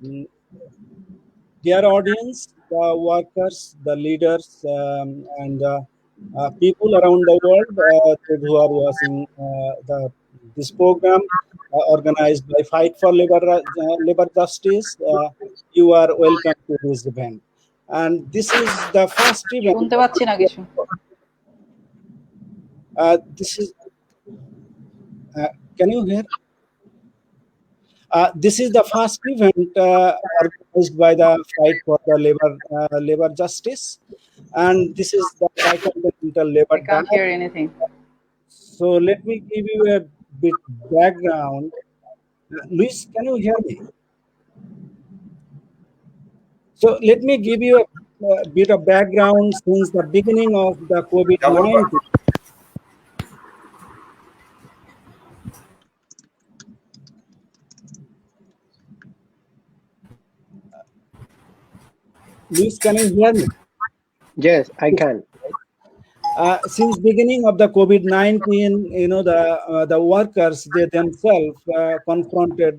Mm, Dear audience, the workers, the leaders, and people around the world those who are watching this program organized by Fight for Labor Justice, you are welcome to this event. And this is the first event. শুনতে পাচ্ছি না কিছু। This is. Can you hear? This is the first event organized by the Fight for the Labor Justice, and this is the Continental Labor I can't hear Dialogue. anything. So let me give you a bit background. Luis, can you hear me? So let me give you a bit of background since the beginning of the COVID-19. Luis, can you hear me? Yes, I can. Since beginning of the COVID-19, the workers, they themselves confronted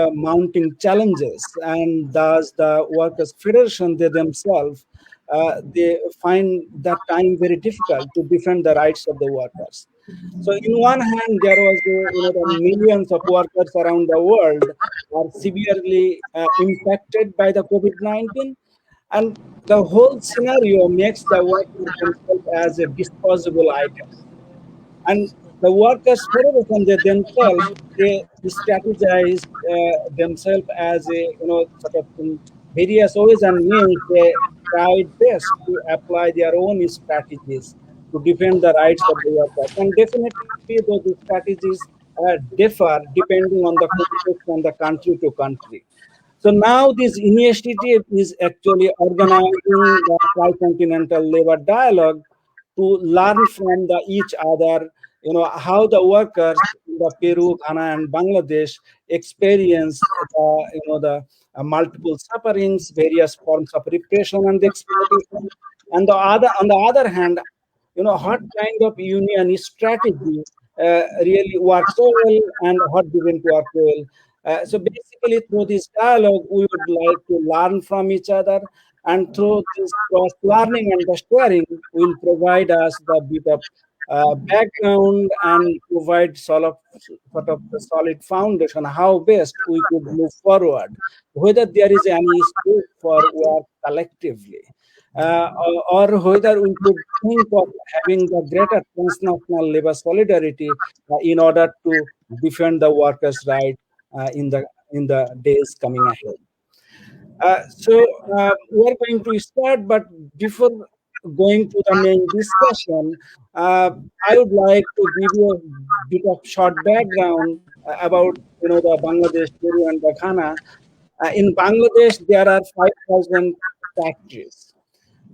the mounting challenges, and thus the workers' federation, they themselves, they find that time very difficult to defend the rights of the workers. So in one hand, there was the millions of workers around the world are severely impacted by the COVID-19. And the whole scenario makes the workers themselves as a disposable item. And the workers' federation, they themselves, they strategize themselves as a, sort of in various ways and means. They tried best to apply their own strategies to defend the rights of the workers. And definitely those strategies differ depending on the context and the country to country. So now this initiative is actually organizing the Continental Labor Dialogue to learn from each other, how the workers in the Peru, Ghana, and Bangladesh experience the multiple sufferings, various forms of repression and exploitation, and on the other hand, what kind of union strategy really works so well and what didn't work well. So basically, through this dialogue, we would like to learn from each other, and through this cross-learning and the sharing will provide us the bit of background and provide sort of a solid foundation how best we could move forward, whether there is any scope for work collectively. Or whether we could think of having the greater transnational labor solidarity in order to defend the workers' right in the days coming ahead. So we are going to start, but before going to the main discussion, I would like to give you a bit of short background about the Bangladesh, Peru, and the Ghana. In Bangladesh, there are 5,000 factories,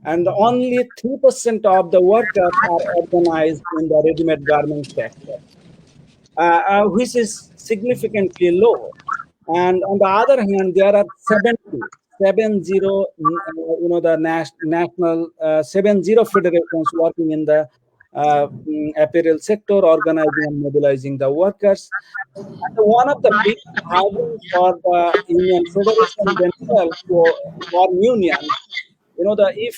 and only 3% of the workers are organized in the ready-made garment sector, which is significantly low. And on the other hand, there are 70, the national 70 federations working in the apparel sector, organizing and mobilizing the workers. And one of the big problems for the union federation themselves for union, if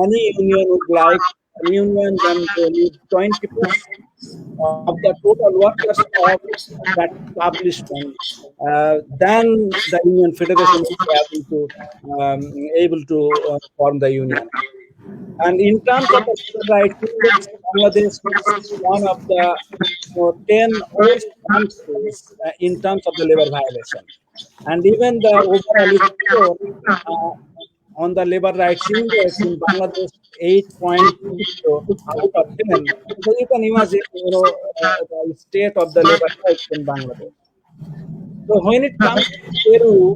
any union would like a union, then they need 20% of the total workers of that establishment. Then the union federation is able to form the union. And in terms of the labor rights index, Bangladesh is one of the 10 worst countries in terms of the labor violation. And even the overall score on the labor rights index in Bangladesh, 8.2 out of 10. So you can imagine, the state of the labor rights in Bangladesh. So when it comes to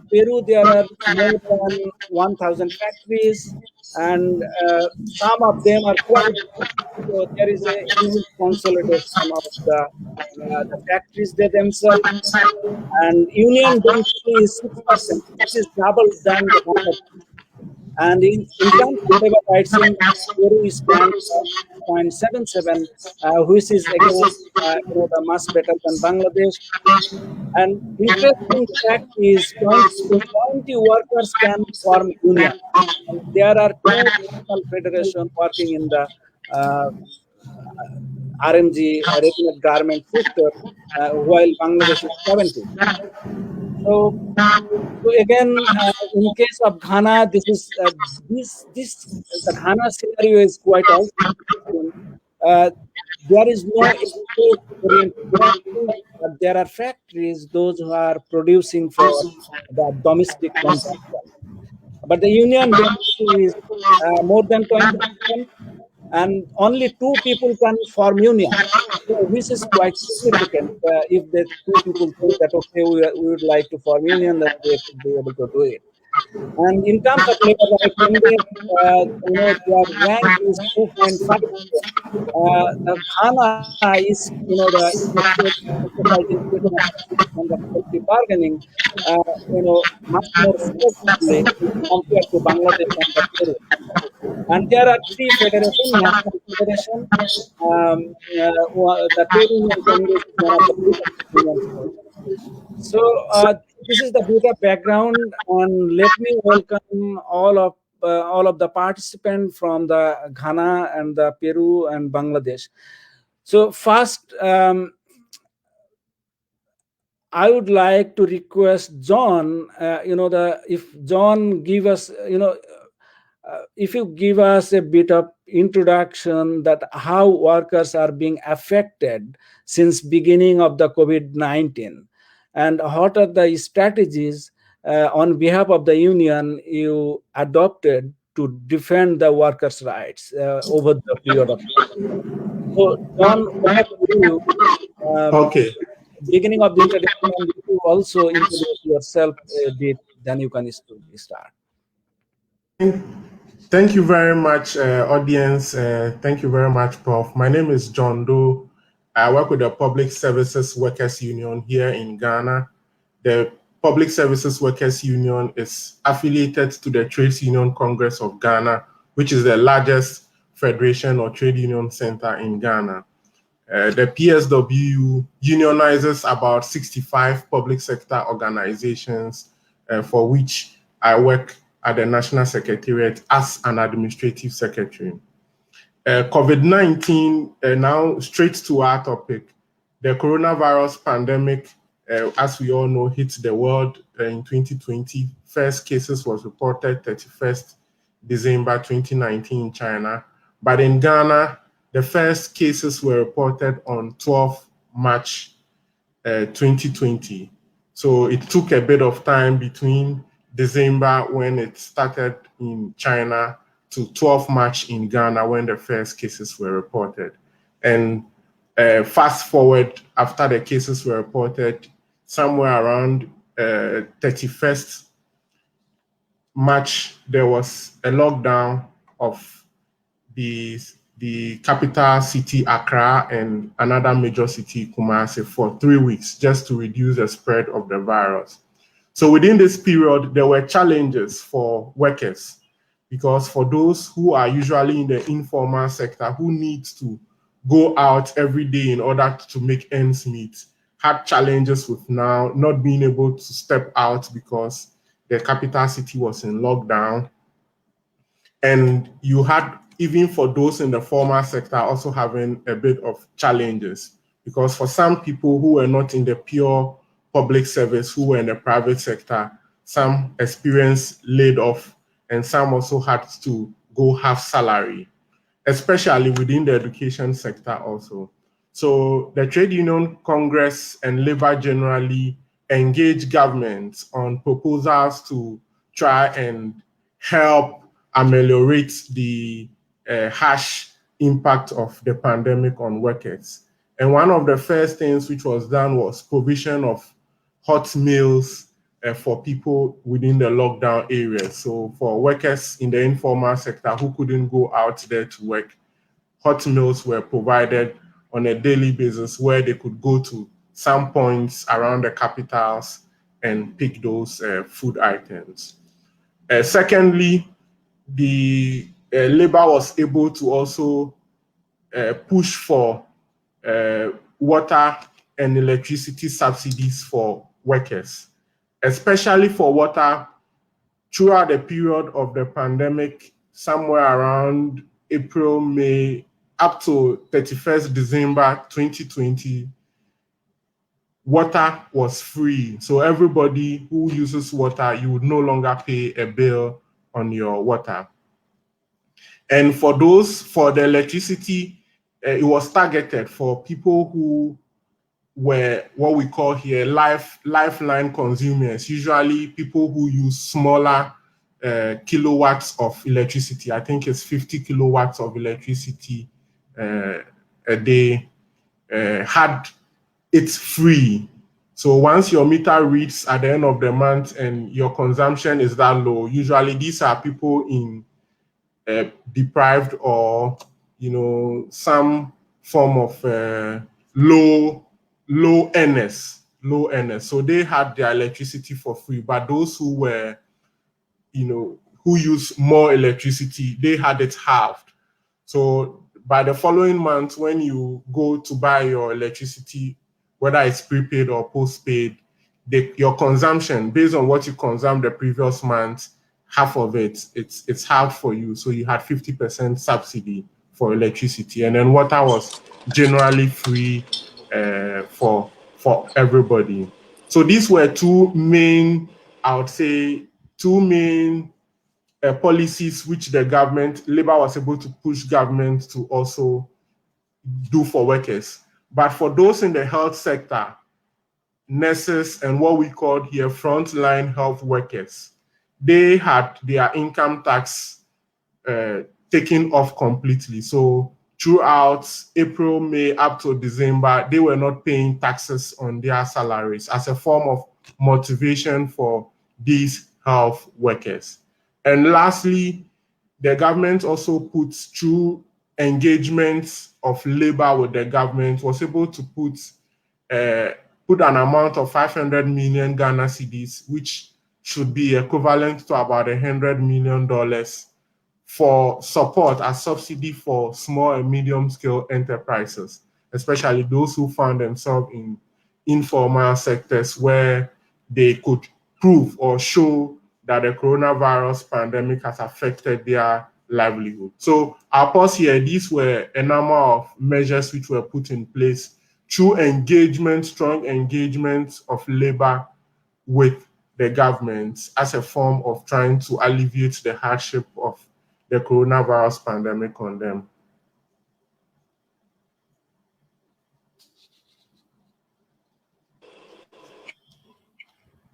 Peru, there are more than 1,000 factories, and some of them are quite. So there is a huge consolidation of the factories they themselves, and union density is 6%, which is double than the And in terms of labor rights index, Peru stands at 0.77, which is again the much better than Bangladesh. And interesting fact is 20 workers can form union. And there are two national federations working in the RMG, ready-made garment sector, while Bangladesh is 70. So again, in case of Ghana, this is the Ghana scenario is quite also interesting. There is no export-oriented factories, but there are factories, those who are producing for the domestic consumption. But the union density is more than 20%, and only 2 people can form union. So this is quite significant. If the 2 people say that, okay, we would like to form union, then they should be able to do it. And in terms of labor right index, their rank is 2.5. Ghana is, the exercising freedom of speech and the collective bargaining, much more effectively compared to Bangladesh and the Peru. And there are 3 federations, national federation. The trade union Congress is one of the biggest unions. So this is the bit of background, and let me welcome all of the participants from the Ghana and the Peru and Bangladesh. So first, I would like to request John. If John give us, if you give us a bit of introduction that how workers are being affected since beginning of the COVID-19, and what are the strategies on behalf of the union you adopted to defend the workers' rights over the period of time. So, John, over to you. Okay. Beginning of the introduction, and you also introduce yourself a bit, then you can start. Thank you very much, audience. Thank you very much, Prof. My name is John Doe. I work with the Public Services Workers Union here in Ghana. The Public Services Workers Union is affiliated to the Trades Union Congress of Ghana, which is the largest federation or trade union center in Ghana. The PSWU unionizes about 65 public sector organizations for which I work at the National Secretariat as an administrative secretary. COVID-19, now straight to our topic. The coronavirus pandemic, as we all know, hit the world in 2020. First cases was reported 31st December 2019 in China. But in Ghana, the first cases were reported on 12 March 2020. So it took a bit of time between December when it started in China to 12 March in Ghana when the first cases were reported. And fast forward after the cases were reported, somewhere around 31st March, there was a lockdown of the capital city, Accra, and another major city, Kumasi, for 3 weeks, just to reduce the spread of the virus. So within this period, there were challenges for workers, because for those who are usually in the informal sector, who needs to go out every day in order to make ends meet, had challenges with now not being able to step out because the capital city was in lockdown. And you had, even for those in the formal sector, also having a bit of challenges, because for some people who were not in the pure public service, who were in the private sector, some experienced laid off, and some also had to go half salary, especially within the education sector also. So the Trade Union Congress and labor generally engage governments on proposals to try and help ameliorate the harsh impact of the pandemic on workers. And one of the first things which was done was provision of hot meals for people within the lockdown areas. So for workers in the informal sector who couldn't go out there to work, hot meals were provided on a daily basis where they could go to some points around the capitals and pick those food items. Secondly, the labor was able to also push for water and electricity subsidies for workers, especially for water throughout the period of the pandemic, somewhere around April, May, up to 31st December 2020, water was free. So everybody who uses water, you would no longer pay a bill on your water. And for the electricity, it was targeted for people who were what we call here lifeline consumers, usually people who use smaller kilowatts of electricity. I think it's 50 kilowatts of electricity a day, had it's free. So once your meter reads at the end of the month and your consumption is that low, usually these are people in deprived or some form of low earners. So they had their electricity for free, but those who were who use more electricity, they had it halved. So by the following month, when you go to buy your electricity, whether it's prepaid or postpaid, your consumption based on what you consumed the previous month, half of it's halved for you. So you had 50% subsidy for electricity, and then water was generally free for everybody. So these were two main policies which the Labor was able to push government to also do for workers. But for those in the health sector, nurses and what we call here frontline health workers, they had their income tax taken off completely. So throughout April, May, up to December, they were not paying taxes on their salaries as a form of motivation for these health workers. And lastly, the government also puts through engagements of labor with the government, was able to put an amount of 500 million Ghana cedis, which should be equivalent to about $100 million for support as subsidy for small and medium scale enterprises, especially those who found themselves in informal sectors where they could prove or show that the coronavirus pandemic has affected their livelihood. So I'll pause here. These were a number of measures which were put in place through strong engagement of labor with the government as a form of trying to alleviate the hardship of the coronavirus pandemic on them.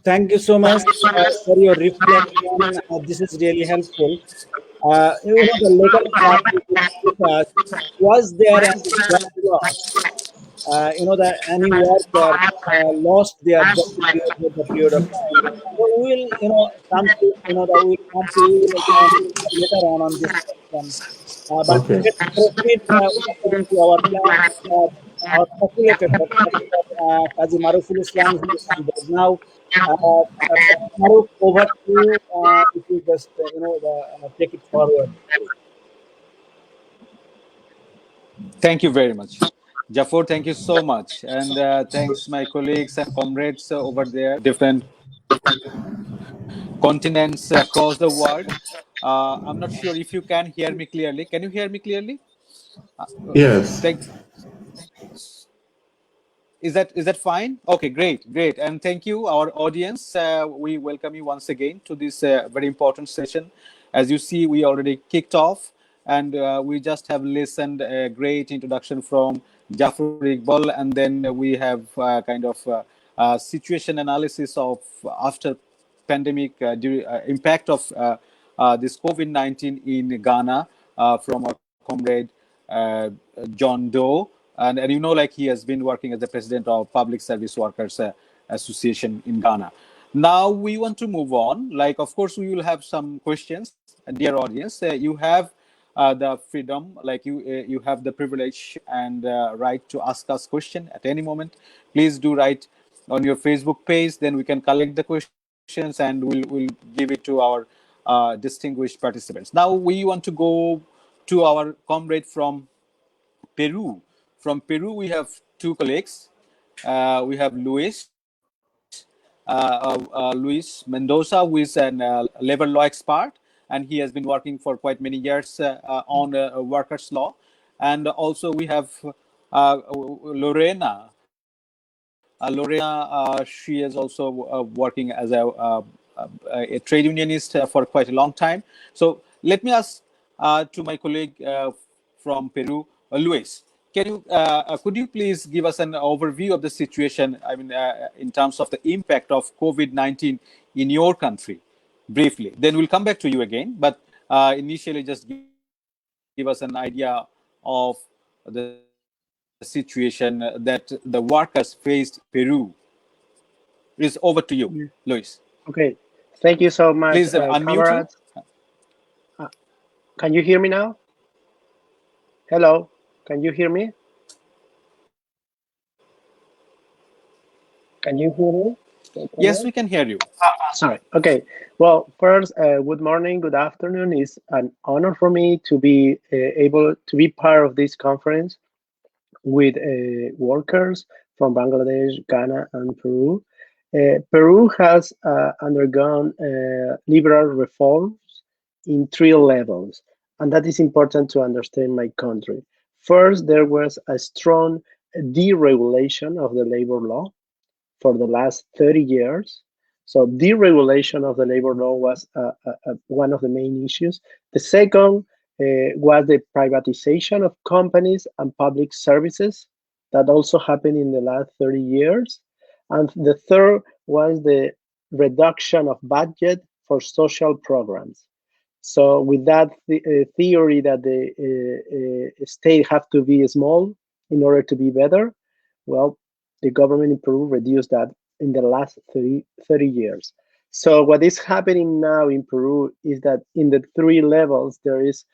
Thank you so much for your reflection. This is really helpful. The legal part was there any job loss? Any worker lost their job over the period of time. So we will, come to, we will later on this question. But Okay. let's proceed according to our plan. Our populated Kazi Maruful Islam who is on board now. Maruf, over to you. If you just take it forward. Thank you very much. Jafar, thank you so much. And thanks my colleagues and comrades over there, different continents across the world. I'm not sure if you can hear me clearly. Can you hear me clearly? Yes. Is that fine? Okay, great. And thank you, our audience. We welcome you once again to this very important session. As you see, we already kicked off, and we just have listened a great introduction from Jafar Iqbal, and then we have kind of situation analysis of after pandemic impact of this COVID-19 in Ghana from our comrade John Doe. And like he has been working as the president of Public Service Workers Association in Ghana. Now we want to move on. Like, of course, we will have some questions. Dear audience, you have the freedom, like you have the privilege and right to ask us question at any moment. Please do write on your Facebook page. Then we can collect the questions and we'll give it to our distinguished participants. Now we want to go to our comrade from Peru. From Peru, we have two colleagues. We have Luis Mendoza, who is an labor law expert, and he has been working for quite many years on workers' law. And also we have Lorena. She is also working as a trade unionist for quite a long time. So let me ask to my colleague from Peru, Luis. Could you please give us an overview of the situation? I mean, in terms of the impact of COVID-19 in your country, briefly. Then we'll come back to you again. But initially, just give us an idea of the situation that the workers faced Peru. It's over to you, Luis. Okay, thank you so much, Please unmute comrades. Can you hear me now? Hello, can you hear me? Can you hear me? Yes, we can hear you. Sorry. Okay. Well, first, good morning, good afternoon. It's an honor for me to be able to be part of this conference with workers from Bangladesh, Ghana, and Peru. Peru has undergone liberal reforms in three levels, and that is important to understand my country. First, there was a strong deregulation of the labor law for the last 30 years. So deregulation of the labor law was one of the main issues. The second was the privatization of companies and public services that also happened in the last 30 years. And the third was the reduction of budget for social programs. So with that theory that the state have to be small in order to be better, well, the government in Peru reduced that in the last 30 years. So what is happening now in Peru is that in the three levels, there is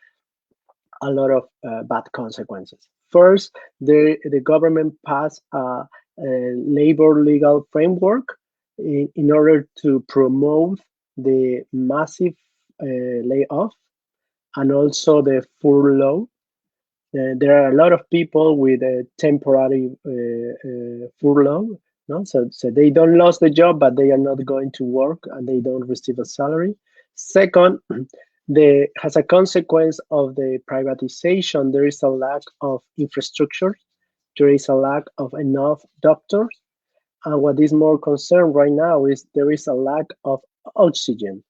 a lot of bad consequences. First, the government passed a labor legal framework in order to promote the massive layoff and also the furlough. There are a lot of people with a temporary furlough, no? So they don't lose the job, but they are not going to work and they don't receive a salary. Second, as a consequence of the privatization, there is a lack of infrastructure. There is a lack of enough doctors. And what is more concerned right now is there is a lack of oxygen.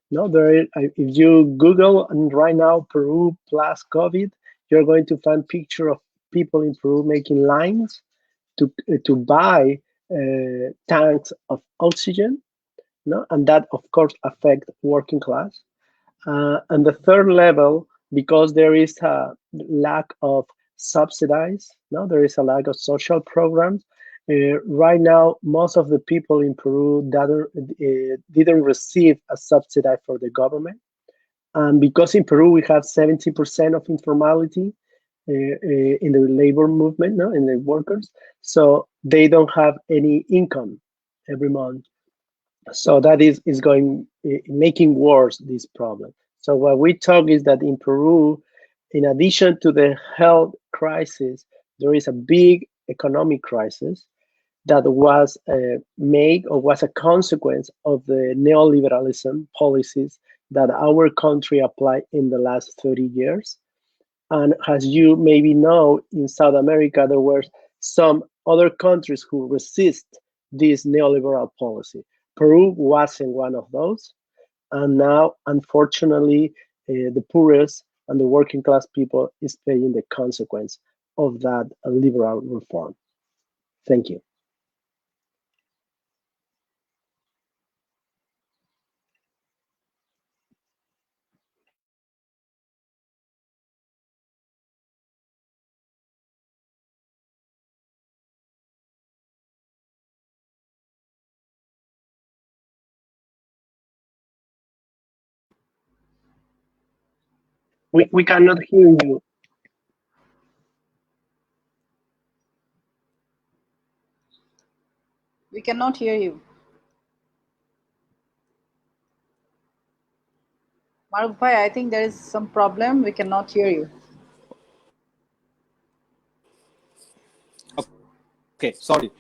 No, if you Google and right now Peru plus COVID, you're going to find picture of people in Peru making lines to buy tanks of oxygen, no, and that of course affect working class. And the third level, because there is a lack of subsidies, no, there is a lack of social programs. Right now, most of the people in Peru didn't receive a subsidy for the government. And because in Peru we have 70% of informality in the labor movement, no, in the workers, so they don't have any income every month. So that is going making worse this problem. So what we talk is that in Peru, in addition to the health crisis, there is a big economic crisis that was made or was a consequence of the neoliberalism policies that our country applied in the last 30 years. And as you maybe know, in South America, there were some other countries who resist this neoliberal policy. Peru wasn't one of those. And now, unfortunately, the poorest and the working class people is paying the consequence of that liberal reform. Thank you. We cannot hear you. We cannot hear you. Maruf bhai, I think there is some problem. We cannot hear you. Okay, sorry.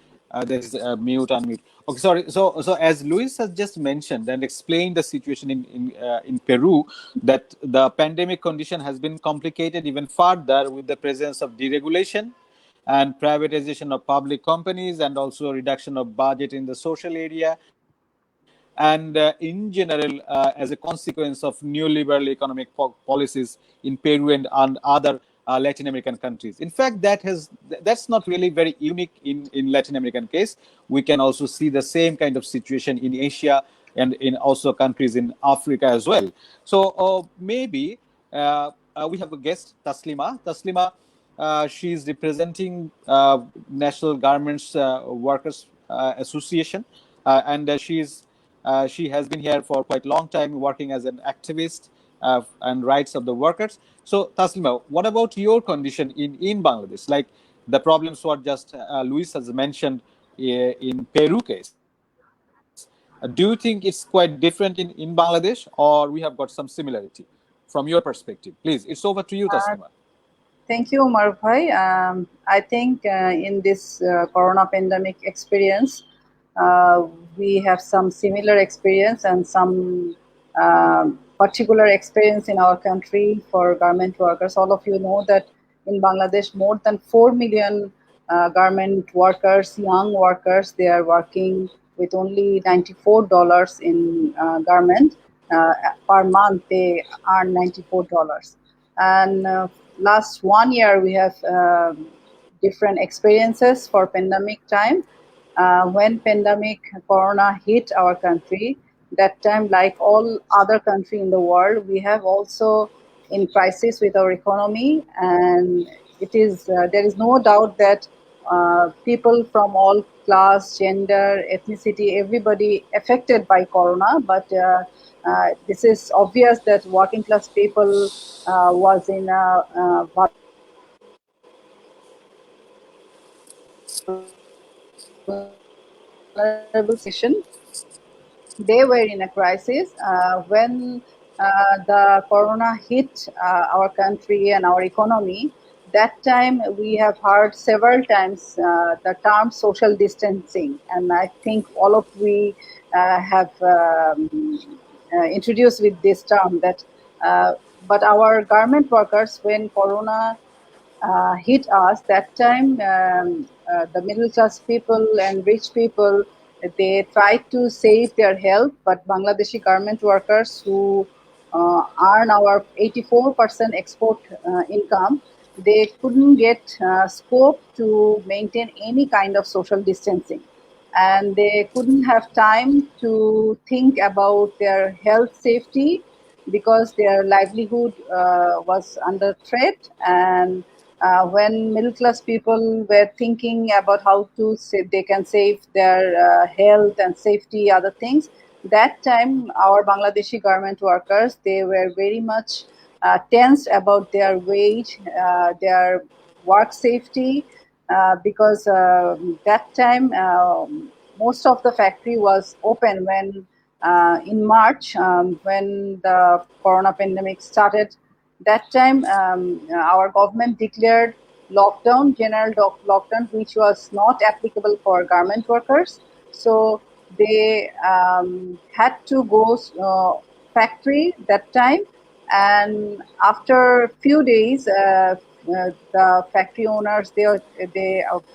There's mute, unmute. Okay, sorry. So as Luis has just mentioned and explained the situation in Peru, that the pandemic condition has been complicated even further with the presence of deregulation and privatization of public companies, and also a reduction of budget in the social area, and in general, as a consequence of neoliberal economic policies in Peru and other Latin American countries. In fact, that's not really very unique in Latin American case. We can also see the same kind of situation in Asia and in also countries in Africa as well. So maybe we have a guest, Taslima. Taslima, she is representing National Garments Workers Association, and she has been here for quite a long time, working as an activist and rights of the workers. So, Taslima, what about your condition in Bangladesh? Like the problems what just Luis has mentioned in Peru case. Do you think it's quite different in Bangladesh, or we have got some similarity from your perspective? Please, it's over to you, Taslima. Thank you, Maruf bhai. I think in this corona pandemic experience, uh, we have some similar experience and some particular experience in our country for garment workers. All of you know that in Bangladesh, more than 4 million garment workers, young workers, they are working with only $94 in garment. Per month, they earn $94. And last 1 year, we have different experiences for pandemic time. When pandemic corona hit our country, that time, like all other country in the world, we have also in crisis with our economy, and it is there is no doubt that people from all class, gender, ethnicity, everybody affected by corona. But this is obvious that working class people was in a vulnerable situation. They were in a crisis when the corona hit our country and our economy. That time we have heard several times the term social distancing, and I think all of we have introduced with this term that. But our garment workers, when corona hit us that time, the middle class people and rich people, they tried to save their health, but Bangladeshi garment workers who earn our 84% export income, they couldn't get scope to maintain any kind of social distancing, and they couldn't have time to think about their health safety because their livelihood was under threat. And when middle class people were thinking about how to they can save their health and safety, other things, that time our Bangladeshi garment workers, they were very much tensed about their wage, their work safety, because that time most of the factory was open when in March, when the corona pandemic started. That time, our government declared lockdown, general lockdown, which was not applicable for garment workers. So they had to go factory that time, and after few days, the factory owners, they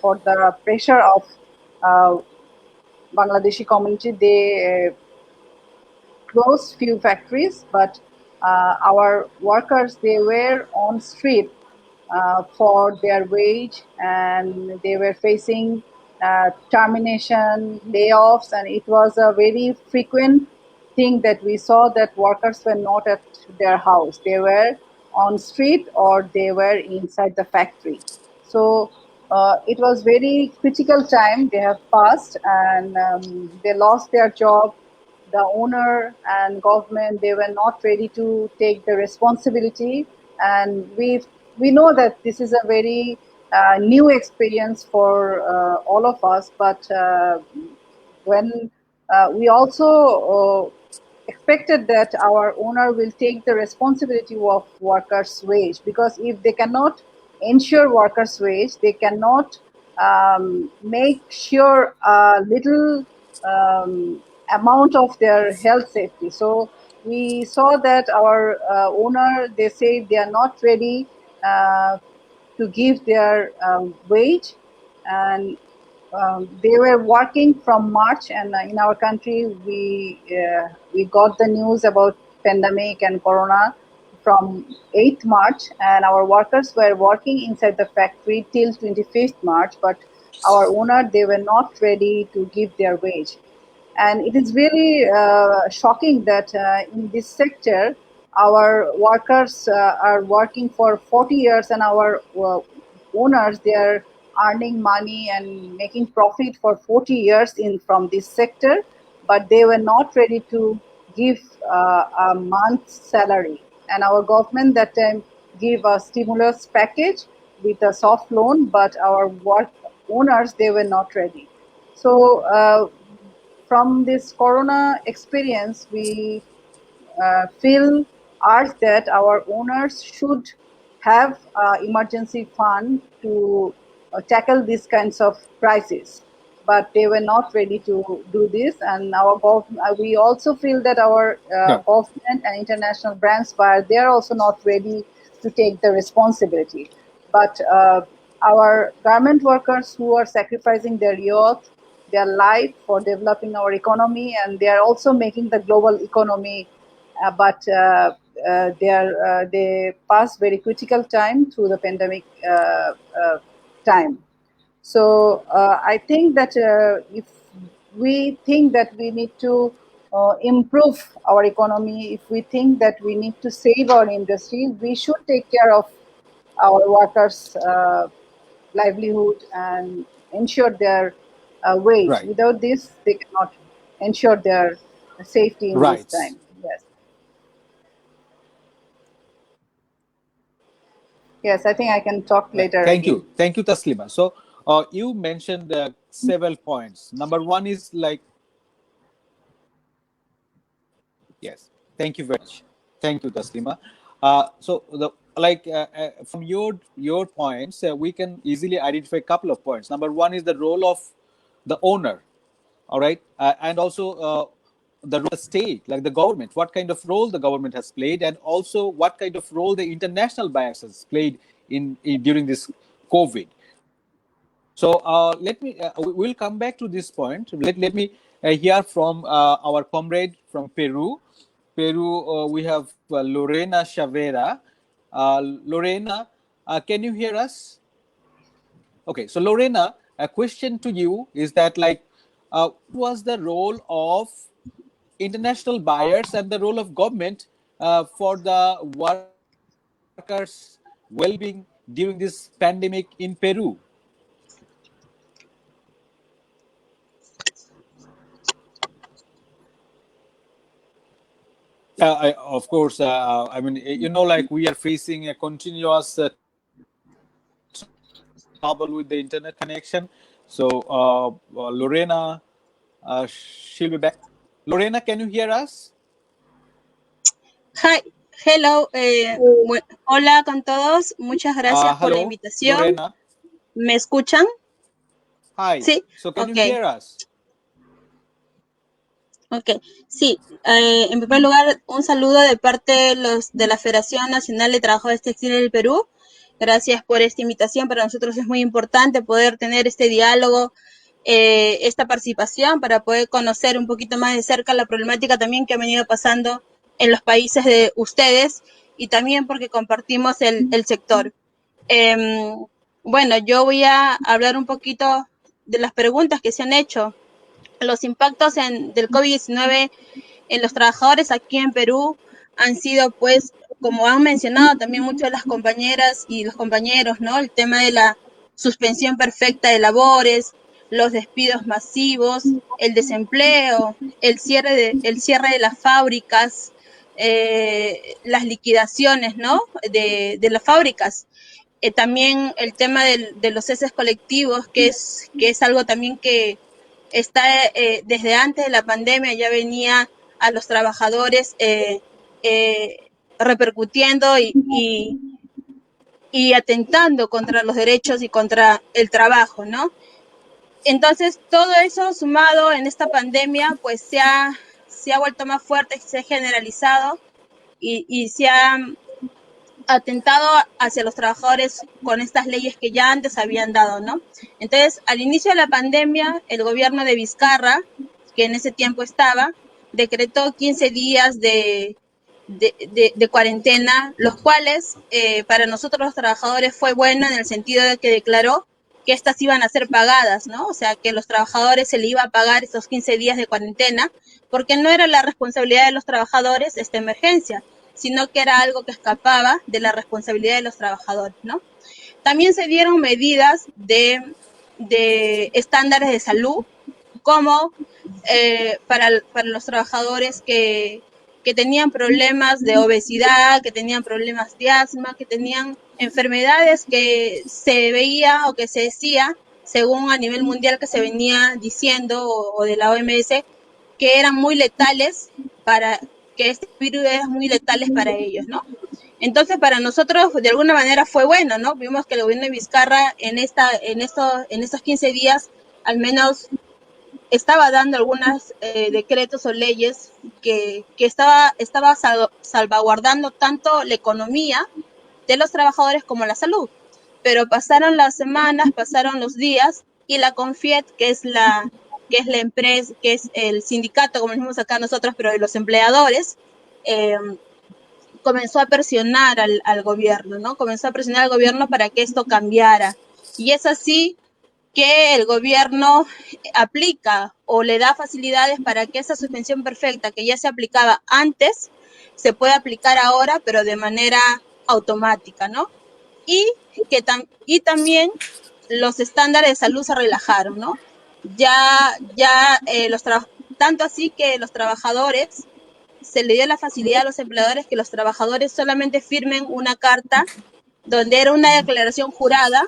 for the pressure of uh, Bangladeshi community, they closed few factories, but our workers, they were on street for their wage, and they were facing termination, layoffs, and it was a very frequent thing that we saw that workers were not at their house. They were on street or they were inside the factory. So it was very critical time they have passed, and they lost their job. The owner and government, they were not ready to take the responsibility, and we know that this is a very new experience for all of us. But when we also expected that our owner will take the responsibility of workers' wage, because if they cannot ensure workers' wage, they cannot make sure a little amount of their health safety. So we saw that our owner, they say they are not ready to give their wage, and they were working from March, and in our country we got the news about pandemic and corona from 8th March, and our workers were working inside the factory till 25th March, but our owner, they were not ready to give their wage. And it is really shocking that in this sector, our workers are working for 40 years, and our owners, they are earning money and making profit for 40 years from this sector, but they were not ready to give a month's salary. And our government that time gave a stimulus package with a soft loan, but our work owners, they were not ready. So from this corona experience, we feel urged that our owners should have emergency fund to tackle these kinds of crises, but they were not ready to do this. And we also feel that our government and international brands buyer, they are also not ready to take the responsibility. But our garment workers who are sacrificing their youth, their life for developing our economy, and they are also making the global economy, but they pass very critical time through the pandemic time. So I think that if we think that we need to improve our economy, if we think that we need to save our industry, we should take care of our workers' livelihood and ensure their wage. Right. Without this, they cannot ensure their safety in this time. Yes. Yes, I think I can talk later. Thank again. you. Thank you, Taslima. So you mentioned several points. Number one is like, yes, thank you very much. Thank you, Taslima. So from your points, we can easily identify a couple of points. Number one is the role of the owner, all right, and also the role of the state, like the government, what kind of role the government has played, and also what kind of role the international buyers has played in during this COVID. So let me we'll come back to this point. Let me hear from our comrade from Peru. We have Lorena Chavera. Lorena, can you hear us? Okay, so Lorena, a question to you is that what was the role of international buyers and the role of government for the workers' well-being during this pandemic in Peru? Of course, I mean, like we are facing a continuous trouble with the internet connection. So Lorena, she'll be back. Lorena, can you hear us? Hi, hello, hola con todos. Muchas gracias por la invitación. Lorena. ¿Me escuchan? Hi. Sí. So can you hear us? Ok, sí. En primer lugar, un saludo de parte de la Federación Nacional de Trabajadores Textiles del Perú. Gracias por esta invitación. Para nosotros es muy importante poder tener este diálogo, esta participación, para poder conocer un poquito más de cerca la problemática también que ha venido pasando en los países de ustedes, y también porque compartimos el sector. Bueno, yo voy a hablar un poquito de las preguntas que se han hecho. Los impactos del COVID-19 en los trabajadores aquí en Perú han sido, pues, como han mencionado también muchas de las compañeras y los compañeros, ¿no? El tema de la suspensión perfecta de labores, los despidos masivos, el desempleo, el cierre de las fábricas, las liquidaciones, ¿no? De las fábricas. También el tema de los ceses colectivos, que es algo también que está desde antes de la pandemia, ya venía a los trabajadores repercutiendo y atentando contra los derechos y contra el trabajo, ¿no? Entonces, todo eso sumado en esta pandemia, pues se ha vuelto más fuerte, se ha generalizado y se ha atentado hacia los trabajadores con estas leyes que ya antes habían dado, ¿no? Entonces, al inicio de la pandemia, el gobierno de Vizcarra, que en ese tiempo estaba, decretó 15 días de cuarentena, los cuales para nosotros los trabajadores fue bueno en el sentido de que declaró que estas iban a ser pagadas, ¿no? O sea, que los trabajadores se le iba a pagar esos 15 días de cuarentena, porque no era la responsabilidad de los trabajadores esta emergencia, sino que era algo que escapaba de la responsabilidad de los trabajadores, ¿no? También se dieron medidas de estándares de salud, como para los trabajadores que tenían problemas de obesidad, que tenían problemas de asma, que tenían enfermedades que se veía o que se decía, según a nivel mundial que se venía diciendo, o de la OMS, que eran muy letales que este virus era muy letales para ellos, ¿no? Entonces, para nosotros, de alguna manera fue bueno, ¿no? Vimos que el gobierno de Vizcarra en estos 15 días, al menos, estaba dando algunos decretos o leyes que estaba salvaguardando tanto la economía de los trabajadores como la salud. Pero pasaron las semanas, pasaron los días, y la CONFIET, que es la empresa, que es el sindicato, como decimos acá nosotros, pero de los empleadores, comenzó a presionar al gobierno, ¿no? Comenzó a presionar al gobierno para que esto cambiara. Y es así que el gobierno aplica o le da facilidades para que esa suspensión perfecta que ya se aplicaba antes se pueda aplicar ahora, pero de manera automática, ¿no? Y también los estándares de salud se relajaron, ¿no? Tanto así que los trabajadores, se le dio la facilidad a los empleadores que los trabajadores solamente firmen una carta donde era una declaración jurada,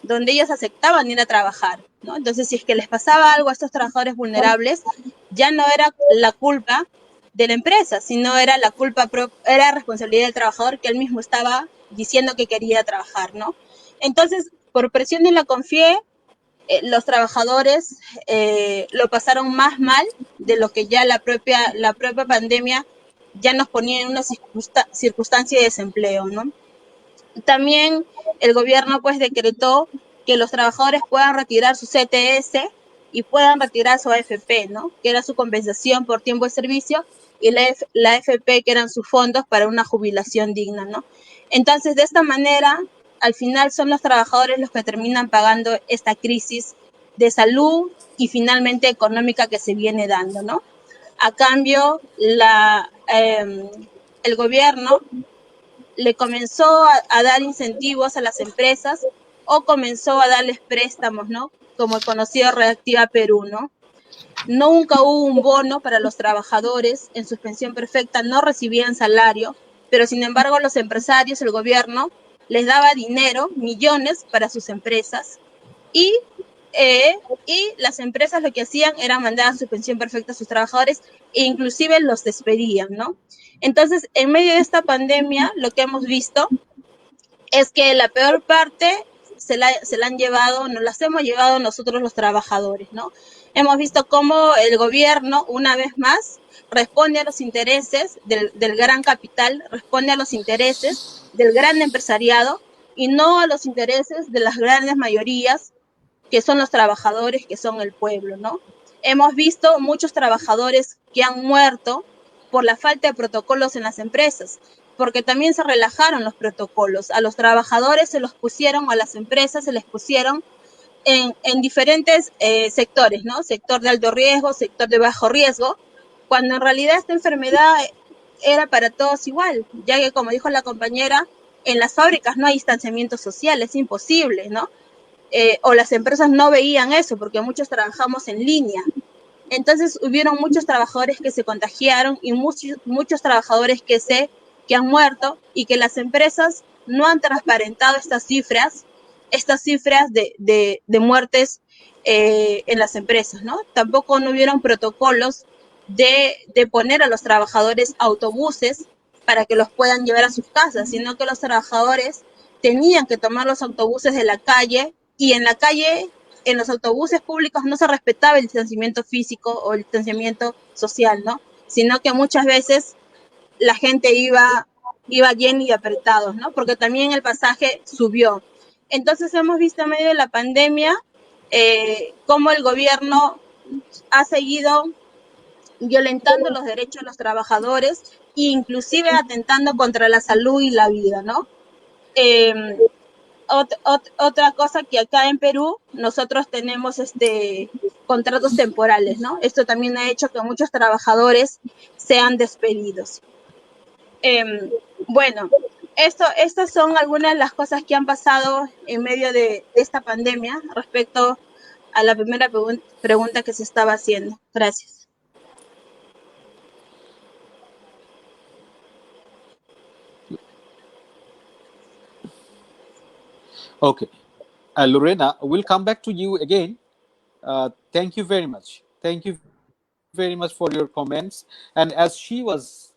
donde ellos aceptaban ir a trabajar, ¿no? Entonces, si es que les pasaba algo a estos trabajadores vulnerables, ya no era la culpa de la empresa, sino era era responsabilidad del trabajador, que él mismo estaba diciendo que quería trabajar, ¿no? Entonces, por presión de la CONFIE, los trabajadores lo pasaron más mal de lo que ya la propia pandemia ya nos ponía en una circunstancia de desempleo, ¿no? También el gobierno pues decretó que los trabajadores puedan retirar su CTS y puedan retirar su AFP, ¿no? Que era su compensación por tiempo de servicio, y la AFP, que eran sus fondos para una jubilación digna, ¿no? Entonces, de esta manera, al final son los trabajadores los que terminan pagando esta crisis de salud y finalmente económica que se viene dando, ¿no? A cambio, el gobierno le comenzó a dar incentivos a las empresas, o comenzó a darles préstamos, ¿no? Como el conocido Reactiva Perú, ¿no? Nunca hubo un bono para los trabajadores en suspensión perfecta, no recibían salario, pero sin embargo los empresarios, el gobierno, les daba dinero, millones para sus empresas, y las empresas lo que hacían era mandar a suspensión perfecta a sus trabajadores, e inclusive los despedían, ¿no? Entonces, en medio de esta pandemia, lo que hemos visto es que la peor parte se la han llevado, nos las hemos llevado nosotros los trabajadores, ¿no? Hemos visto cómo el gobierno, una vez más, responde a los intereses del gran capital, responde a los intereses del gran empresariado, y no a los intereses de las grandes mayorías, que son los trabajadores, que son el pueblo, ¿no? Hemos visto muchos trabajadores que han muerto por la falta de protocolos en las empresas, porque también se relajaron los protocolos. A los trabajadores se los pusieron, a las empresas se les pusieron en diferentes sectores, ¿no? Sector de alto riesgo, sector de bajo riesgo, cuando en realidad esta enfermedad era para todos igual, ya que, como dijo la compañera, en las fábricas no hay distanciamiento social, es imposible, ¿no? O las empresas no veían eso, porque muchos trabajamos en línea. Entonces hubieron muchos trabajadores que se contagiaron, y muchos trabajadores que han muerto, y que las empresas no han transparentado estas cifras de muertes en las empresas, ¿no? Tampoco no hubieron protocolos de poner a los trabajadores autobuses para que los puedan llevar a sus casas, sino que los trabajadores tenían que tomar los autobuses de la calle, y en la calle, en los autobuses públicos, no se respetaba el distanciamiento físico o el distanciamiento social, ¿no? Sino que muchas veces la gente iba llena y apretados, ¿no? Porque también el pasaje subió. Entonces hemos visto en medio de la pandemia cómo el gobierno ha seguido violentando los derechos de los trabajadores e inclusive atentando contra la salud y la vida, ¿no? Otra cosa que acá en Perú nosotros tenemos contratos temporales, ¿no? Esto también ha hecho que muchos trabajadores sean despedidos. Bueno, estas son algunas de las cosas que han pasado en medio de esta pandemia respecto a la primera pregunta que se estaba haciendo. Gracias. Okay. Lorena, we'll come back to you again. Thank you very much. Thank you very much for your comments. And as she was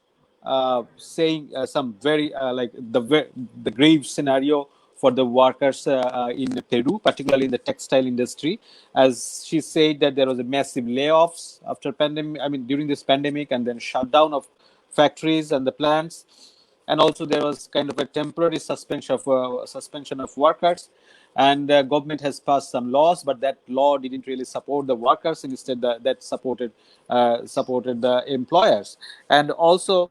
saying some very like the grave scenario for the workers in Peru, particularly in the textile industry, as she said that there was a massive layoffs after pandemic. I mean, during this pandemic, and then shutdown of factories and the plants, and also there was kind of a temporary suspension of workers. And the government has passed some laws, but that law didn't really support the workers. Instead, that supported the employers. And also,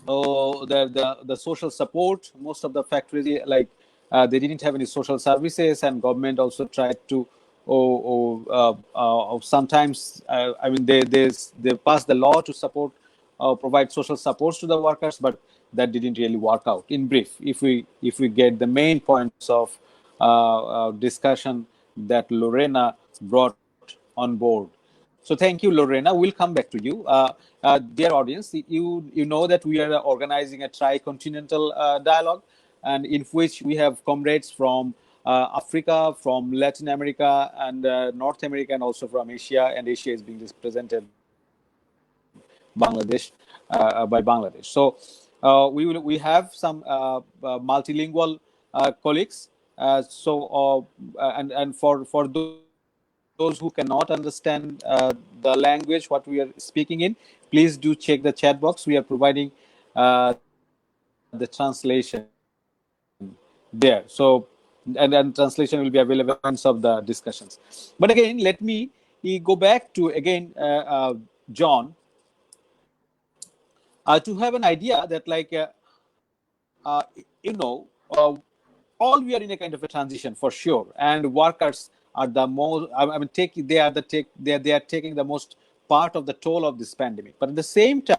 the social support. Most of the factories, like they didn't have any social services, and government also tried to. Sometimes, I mean, they passed the law to support, provide social supports to the workers, but that didn't really work out. In brief, if we get the main points of discussion that Lorena brought on board. So thank you, Lorena. We'll come back to you. Dear audience, you know that we are organizing a tri-continental dialogue, and in which we have comrades from Africa, from Latin America, and North America, and also from Asia, and Asia is being represented Bangladesh by Bangladesh. So we have some multilingual colleagues. And for those who cannot understand the language what we are speaking in, please do check the chat box. We are providing the translation there. So and translation will be available in of the discussions. But again, let me go back to again John to have an idea that like all we are in a kind of a transition for sure, and workers are the most. I mean, they are taking the most part of the toll of this pandemic. But at the same time,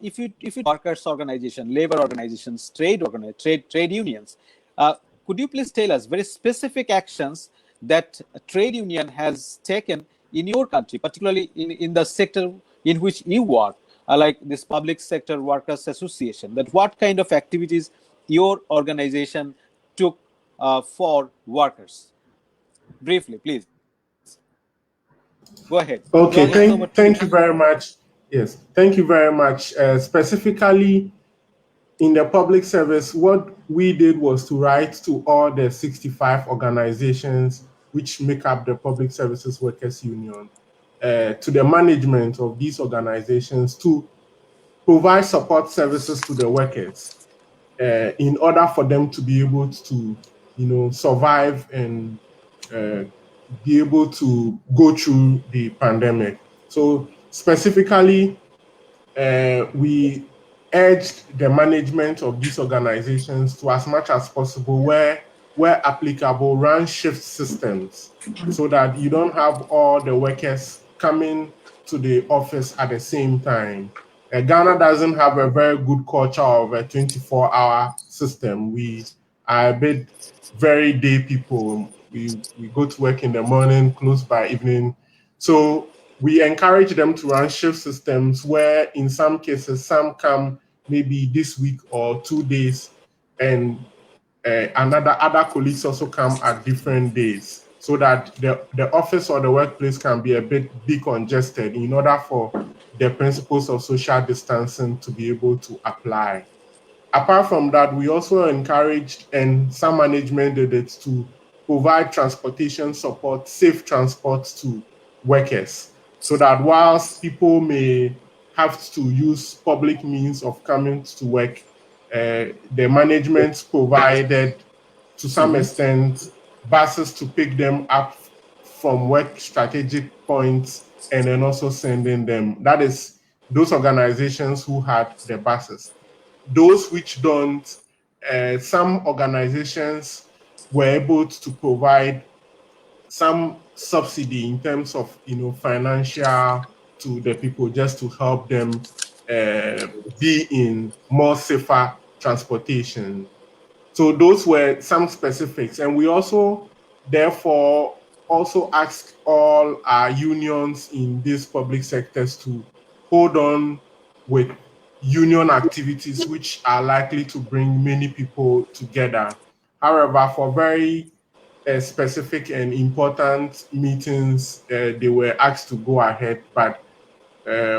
if you workers' organization, labor organizations, trade unions, could you please tell us very specific actions that a trade union has taken in your country, particularly in the sector in which you work, like this public sector workers association, that what kind of activities your organization took for workers? Briefly, please. Go ahead. Okay, thank you very much. Yes, thank you very much. Specifically, in the public service, what we did was to write to all the 65 organizations which make up the Public Services Workers Union, to the management of these organizations to provide support services to the workers in order for them to be able to, survive and be able to go through the pandemic. So specifically, we urged the management of these organizations to, as much as possible, where applicable, run shift systems so that you don't have all the workers coming to the office at the same time. Ghana doesn't have a very good culture of a 24-hour system. We are a bit very day people. We go to work in the morning, close by evening. So we encourage them to run shift systems where in some cases, some come maybe this week or 2 days, and other colleagues also come at different days, so that the office or the workplace can be a bit decongested in order for the principles of social distancing to be able to apply. Apart from that, we also encouraged, and some management did it, to provide transportation support, safe transport to workers, so that whilst people may have to use public means of coming to work, the management provided, to some extent, buses to pick them up from work strategic points and then also sending them. That is those organizations who had the buses. Those which don't, some organizations were able to provide some subsidy in terms of, financial to the people, just to help them be in more safer transportation. So those were some specifics. And we also, therefore, also asked all our unions in these public sectors to hold on with union activities which are likely to bring many people together. However, for very specific and important meetings, they were asked to go ahead, but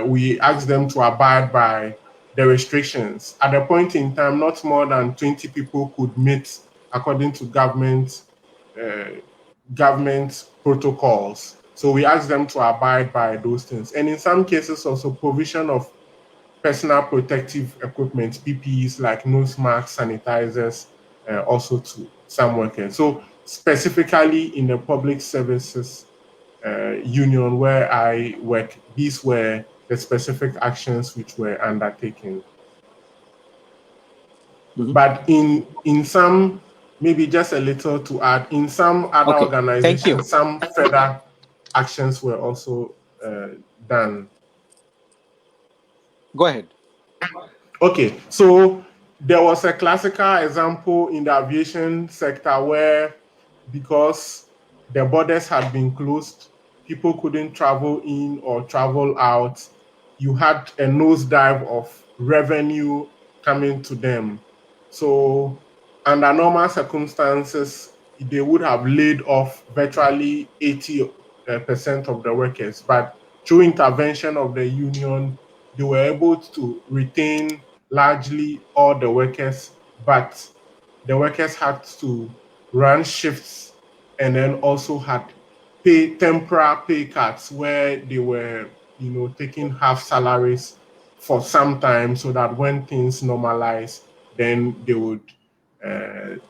we asked them to abide by the restrictions. At a point in time, not more than 20 people could meet according to government protocols. So we asked them to abide by those things. And in some cases, also provision of personal protective equipment, PPEs like nose masks, sanitizers, also to some workers. So specifically in the public services union where I work, these were the specific actions which were undertaken. But in some, maybe just a little to add, in some other organizations, some further actions were also done. Go ahead. Okay, so there was a classical example in the aviation sector where, because the borders had been closed, people couldn't travel in or travel out, you had a nosedive of revenue coming to them. So under normal circumstances, they would have laid off virtually 80% of the workers, but through intervention of the union, they were able to retain largely all the workers, but the workers had to run shifts and then also had temporary pay cuts where they were, taking half salaries for some time, so that when things normalize, then they would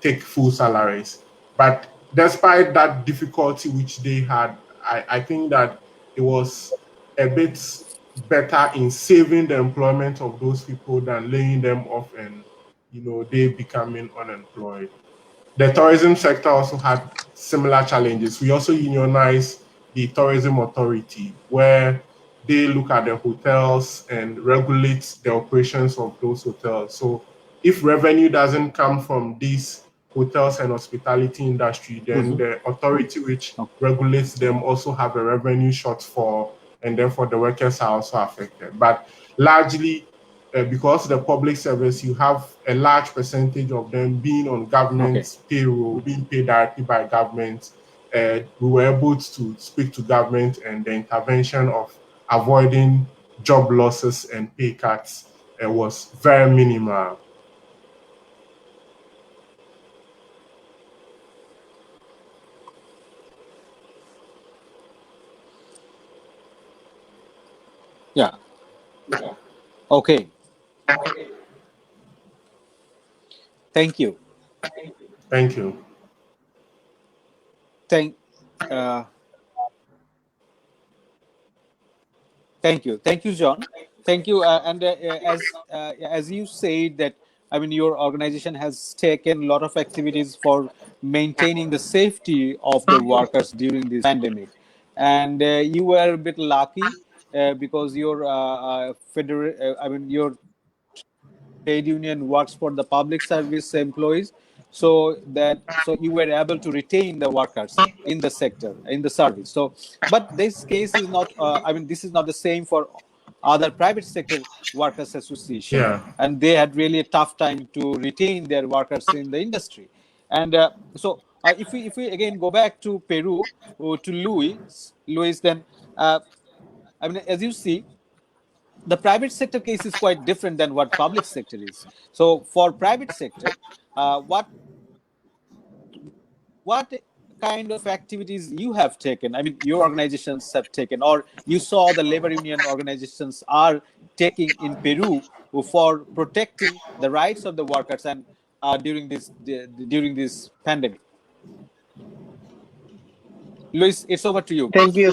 take full salaries. But despite that difficulty which they had, I think that it was a bit better in saving the employment of those people than laying them off and, they becoming unemployed. The tourism sector also had similar challenges. We also unionized the tourism authority, where they look at the hotels and regulate the operations of those hotels. So if revenue doesn't come from these hotels and hospitality industry, then the authority which regulates them also have a revenue shortfall, and therefore the workers are also affected. But largely, because the public service, you have a large percentage of them being on government payroll, being paid directly by government. We were able to speak to government, and the intervention of avoiding job losses and pay cuts was very minimal. Yeah. Okay. Thank you. Thank you. Thank you, John. Thank you. And as you said that, I mean, your organization has taken a lot of activities for maintaining the safety of the workers during this pandemic, and you were a bit lucky because your your trade union works for the public service employees, so you were able to retain the workers in the sector, in the service. So, but this case is not, this is not the same for other private sector workers association, and they had really a tough time to retain their workers in the industry. And so if we again go back to Peru, to Luis, then I mean, as you see, the private sector case is quite different than what public sector is. So for private sector, what kind of activities you have taken? I mean, your organizations have taken, or you saw the labor union organizations are taking in Peru for protecting the rights of the workers and during this pandemic. Luis, it's over to you. Thank you,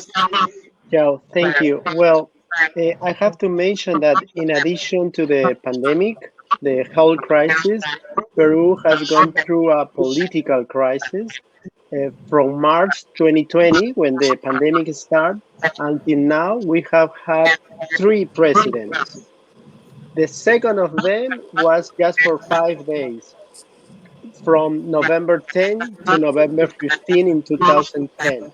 Joe. Thank you. Well, I have to mention that in addition to the pandemic, the health crisis, Peru has gone through a political crisis from March 2020, when the pandemic started, until now. We have had 3 presidents. The second of them was just for 5 days, from November 10 to November 15 in 2010.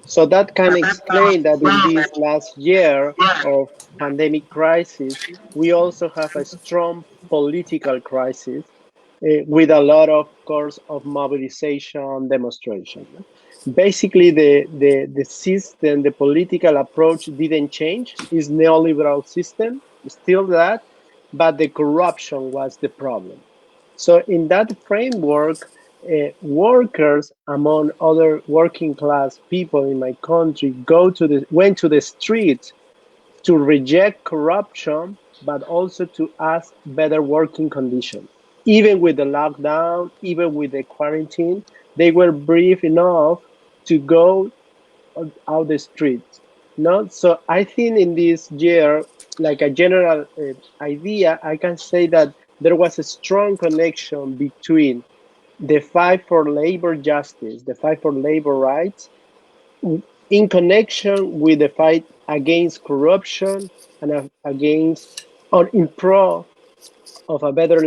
So that can explain that in this last year of pandemic crisis, we also have a strong political crisis with a lot, of course, of mobilization, demonstration. Basically, the system, the political approach didn't change. It's neoliberal system, still that, but the corruption was the problem. So in that framework, workers, among other working class people in my country, went to the streets to reject corruption, but also to ask better working conditions. Even with the lockdown, even with the quarantine, they were brave enough to go out the streets. No, so I think in this year, like a general idea, I can say that there was a strong connection between the fight for labor justice, the fight for labor rights, in connection with the fight against corruption and against, or in pro of a better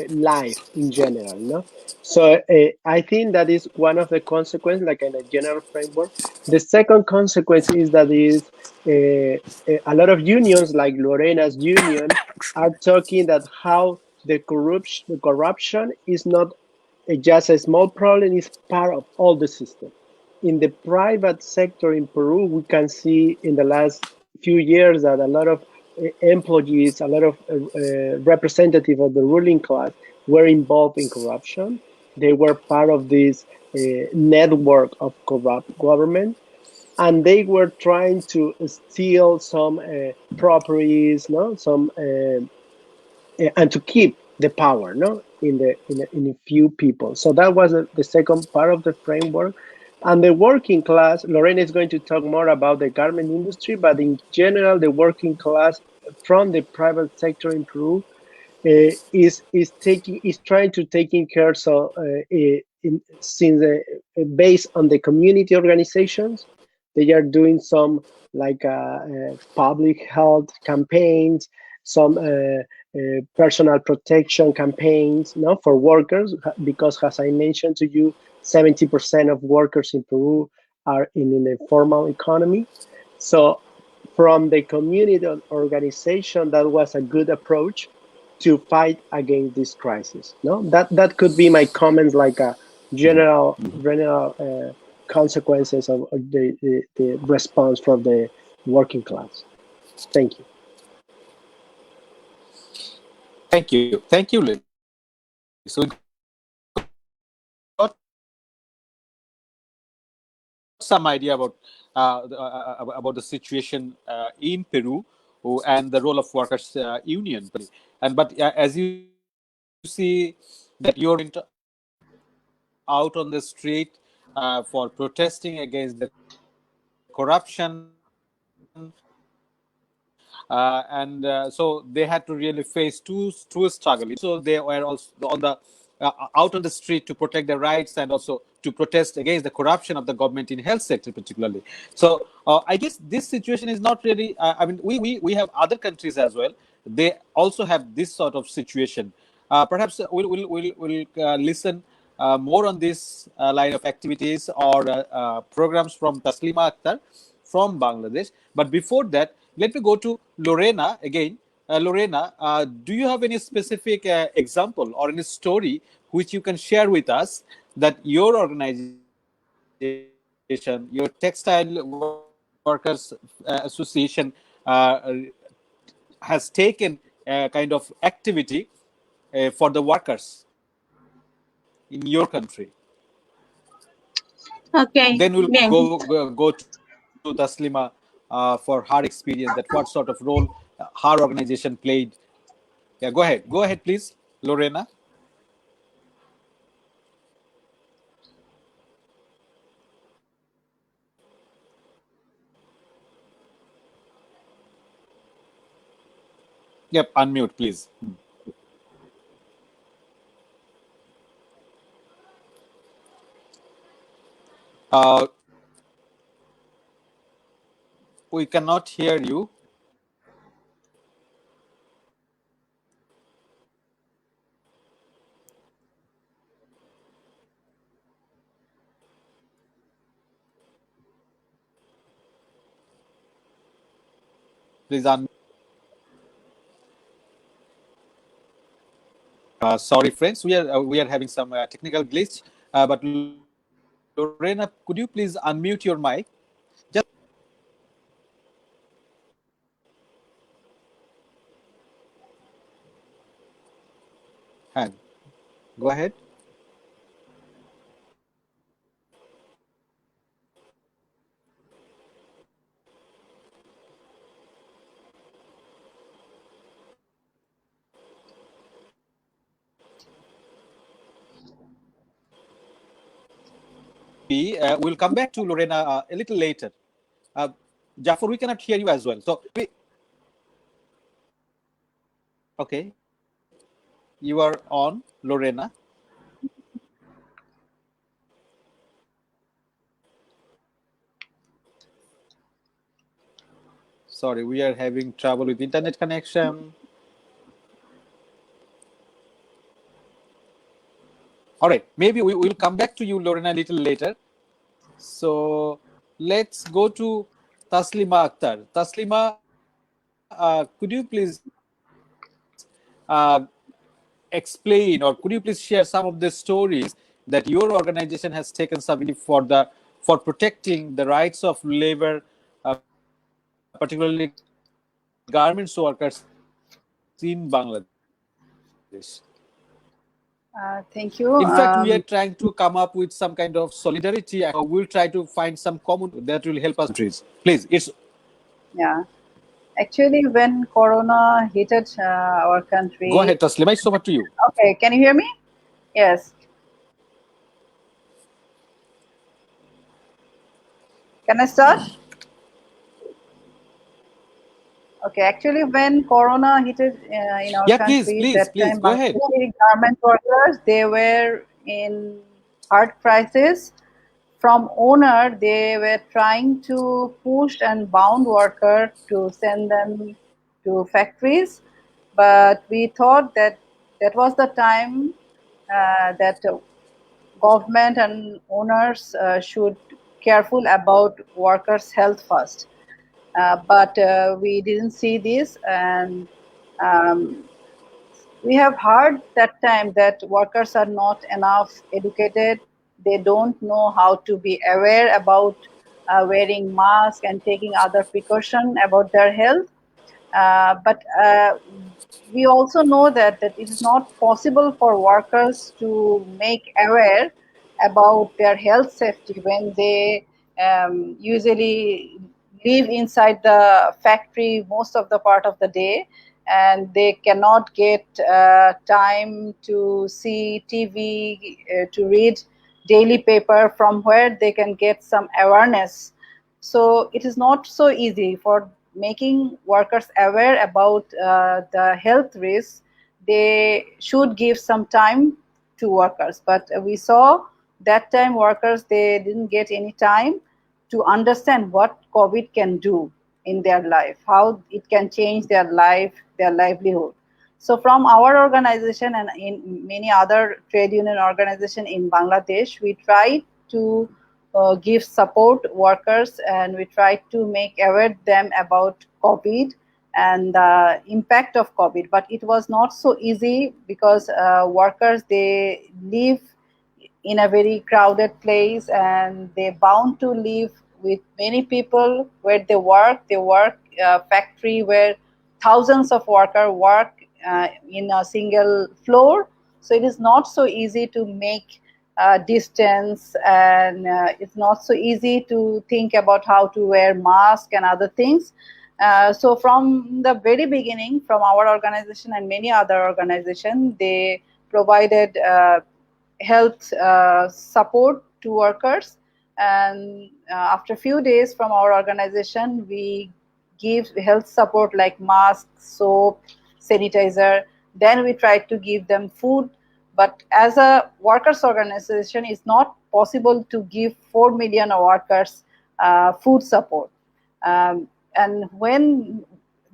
life in general. No? So I think that is one of the consequences, like in a general framework. The second consequence is that a lot of unions, like Lorena's union, are talking that how the corruption is not just a small problem, it's part of all the system. In the private sector in Peru, we can see in the last few years that a lot of employees, a lot of representatives of the ruling class were involved in corruption. They were part of this network of corrupt government, and they were trying to steal some properties, no, and to keep the power, no, in a few people. So that was the second part of the framework. And the working class, Lorena is going to talk more about the garment industry, but in general, the working class from the private sector in Peru is trying to taking care. So based on the community organizations, they are doing some like public health campaigns, some personal protection campaigns, no, for workers, because as I mentioned to you, 70% of workers in Peru are in the formal economy. So from the community organization, that was a good approach to fight against this crisis. No, that could be my comments, like a general consequences of the response from the working class. Thank you. Thank you, Lily. So some idea about the situation in Peru and the role of workers' union. But as you see that you're out on the street for protesting against the corruption, so they had to really face two struggles. So they were also on the out on the street to protect their rights and also to protest against the corruption of the government in health sector particularly. So I guess this situation is not really, I mean, we have other countries as well. They also have this sort of situation. Perhaps we'll listen more on this line of activities or programs from Taslima Akhtar from Bangladesh. But before that, let me go to Lorena again Lorena, do you have any specific example or any story which you can share with us that your organization, your Textile Workers Association, has taken a kind of activity for the workers in your country? Okay, Then we'll bien. go to Taslima for her experience, that what sort of role her organization played. Yeah, go ahead, please, Lorena. Yep, unmute, please. Uh, we cannot hear you. Please unmute. Sorry, friends, we are having some technical glitch. But Lorena, could you please unmute your mic? Just hand. Go ahead. We'll come back to Lorena a little later. Jafar, we cannot hear you as well. So, okay, you are on, Lorena. Sorry, we are having trouble with internet connection. All right, maybe we will come back to you, Lorena, a little later. So let's go to Taslima Akhtar. Taslima, could you please explain, or could you please share some of the stories that your organization has taken for protecting the rights of labor, particularly garments workers in Bangladesh? Thank you. In fact, we are trying to come up with some kind of solidarity. We'll try to find some common that will help us. Please, it's Yeah. Actually, when Corona hit our country. Go ahead, Taslima. It's over to you. Okay, can you hear me? Yes. Can I start? Okay, actually, when Corona hit in our country, that time go ahead. Garment workers, they were in hard crisis. From owner, they were trying to push and bound worker to send them to factories, but we thought that that was the time that government and owners should careful about workers' health first. But we didn't see this, and we have heard that time that workers are not enough educated. They don't know how to be aware about wearing mask and taking other precaution about their health. But we also know that it is not possible for workers to make aware about their health safety when they usually live inside the factory most of the part of the day, and they cannot get time to see TV, to read daily paper from where they can get some awareness. So it is not so easy for making workers aware about the health risks. They should give some time to workers, but we saw that time workers, they didn't get any time to understand what COVID can do in their life, how it can change their life, their livelihood. So from our organization and in many other trade union organization in Bangladesh, we try to give support workers, and we try to make aware them about COVID, and the impact of COVID. But it was not so easy because workers, they live in a very crowded place and they bound to live with many people where they work. They work factory where thousands of workers work in a single floor. So it is not so easy to make distance, and it's not so easy to think about how to wear mask and other things. So from the very beginning, from our organization and many other organizations, they provided health support to workers. And after a few days from our organization, we give health support like masks, soap, sanitizer. Then we try to give them food. But as a workers organization, it's not possible to give 4 million workers food support. And when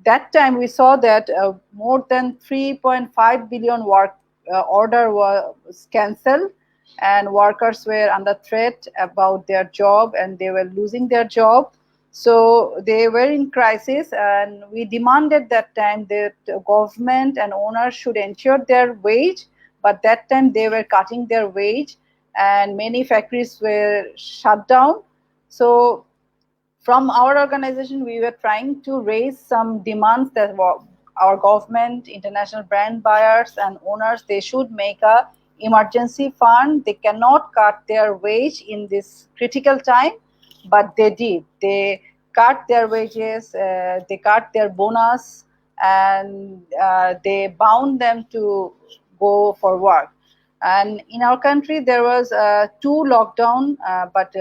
that time we saw that more than 3.5 billion order was cancelled, and workers were under threat about their job and they were losing their job. So they were in crisis, and we demanded that time that government and owners should ensure their wage. But that time they were cutting their wage and many factories were shut down. So from our organization, we were trying to raise some demands that our government, international brand buyers and owners, they should make a emergency fund. They cannot cut their wage in this critical time, but they did. They cut their wages, they cut their bonus, and they bound them to go for work. And in our country, there was 2 lockdown, but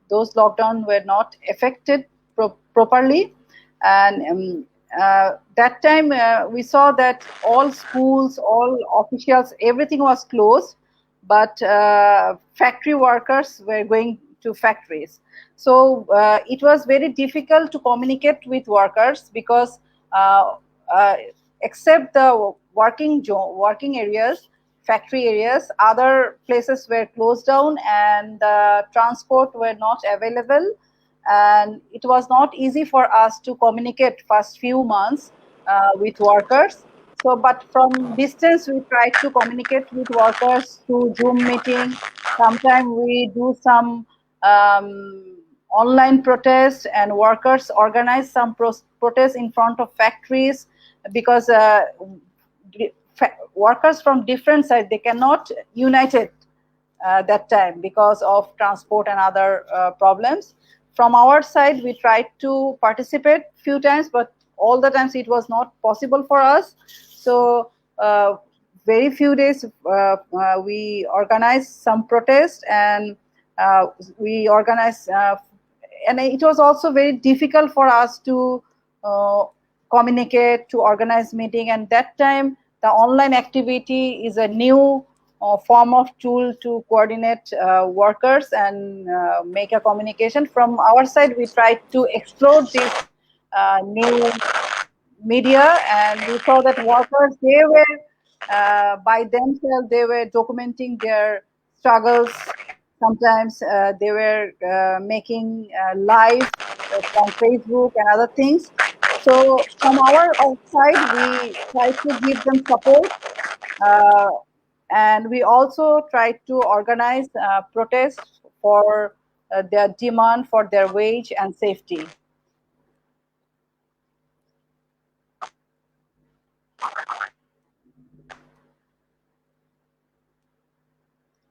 those lockdowns were not affected properly. And that time we saw that all schools, all officials, everything was closed, but factory workers were going to factories. So it was very difficult to communicate with workers because except the working areas, factory areas, other places were closed down and transport were not available, and it was not easy for us to communicate first few months with workers. So but from distance we tried to communicate with workers through Zoom meeting. Sometimes we do some online protests, and workers organize some protests in front of factories because workers from different sides, they cannot united that time because of transport and other problems. From our side, we tried to participate few times, but all the times it was not possible for us. So very few days we organized some protest, and we organized and it was also very difficult for us to communicate, to organize meeting. And that time the online activity is a new form of tool to coordinate workers and make a communication. From our side, we tried to explore this new media, and we saw that workers, they were by themselves, they were documenting their struggles. Sometimes they were making live from Facebook and other things. So from our side, we try to give them support, and we also try to organize protests for their demand for their wage and safety.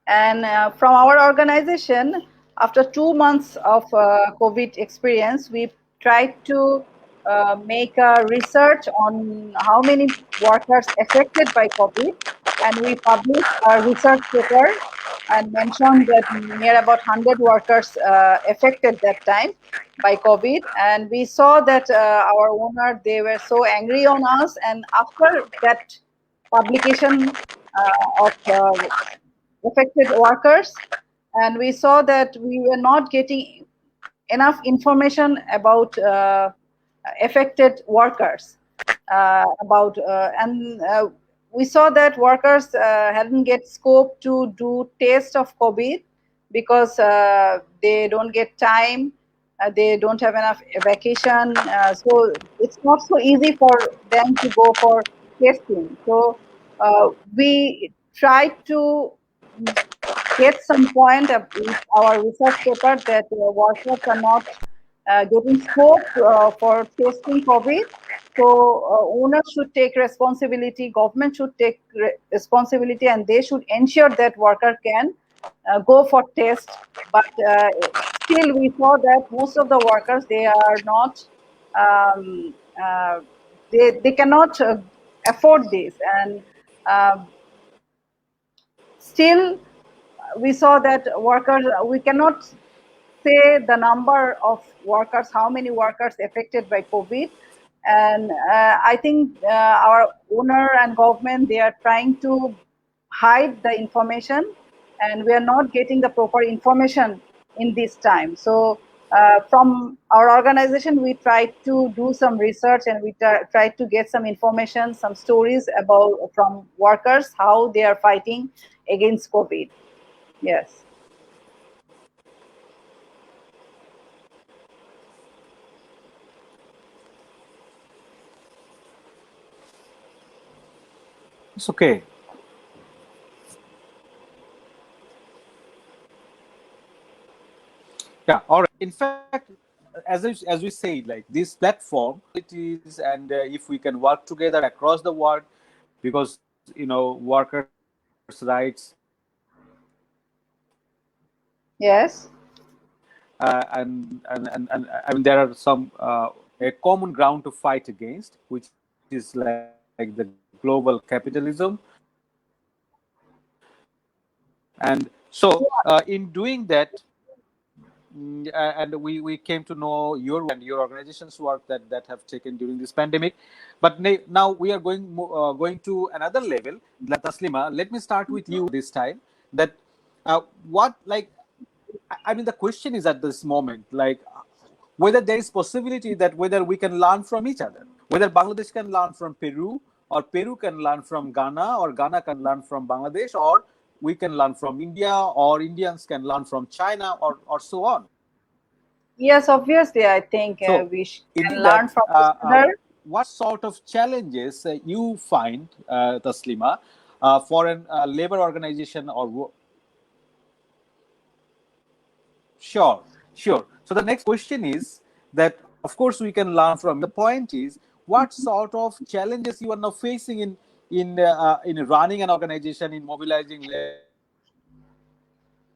And from our organization, after 2 months of COVID experience, we tried to make a research on how many workers affected by COVID, and we published a research paper and mentioned that near about 100 workers affected that time by COVID. And we saw that our owner, they were so angry on us, and after that publication of affected workers, and we saw that we were not getting enough information about affected workers and we saw that workers hadn't get scope to do test of COVID because they don't get time they don't have enough vacation, so it's not so easy for them to go for testing. So we try to get some point with our research paper that workers are not getting scope for testing COVID. So owners should take responsibility, government should take responsibility, and they should ensure that worker can go for test. But still, we saw that most of the workers, they are not, um, they cannot afford this, and still we saw that workers, we cannot say the number of workers, how many workers affected by COVID. And I think our owner and government, they are trying to hide the information, and we are not getting the proper information in this time. So from our organization, we tried to do some research, and we tried to get some information, some stories about from workers, how they are fighting against COVID. Yes. It's okay. Yeah, all right. In fact, as we say, like this platform, it is, and if we can work together across the world, because workers' rights, Yes. and I mean there are some a common ground to fight against, which is like the global capitalism. And so in doing that, and we came to know your and your organization's work that have taken during this pandemic. But now we are going to another level. Taslima, let me start with you this time. That what, like, I mean, the question is at this moment, like, whether there is possibility that whether we can learn from each other, whether Bangladesh can learn from Peru, or Peru can learn from Ghana, or Ghana can learn from Bangladesh, or we can learn from India, or Indians can learn from China, or so on. Yes, obviously, I think So we in can learn that, from each other. what sort of challenges you find, Taslima, for a labor organization or Sure, sure. So the next question is that, of course, we can learn from. The point is, what sort of challenges you are now facing in running an organization, in mobilizing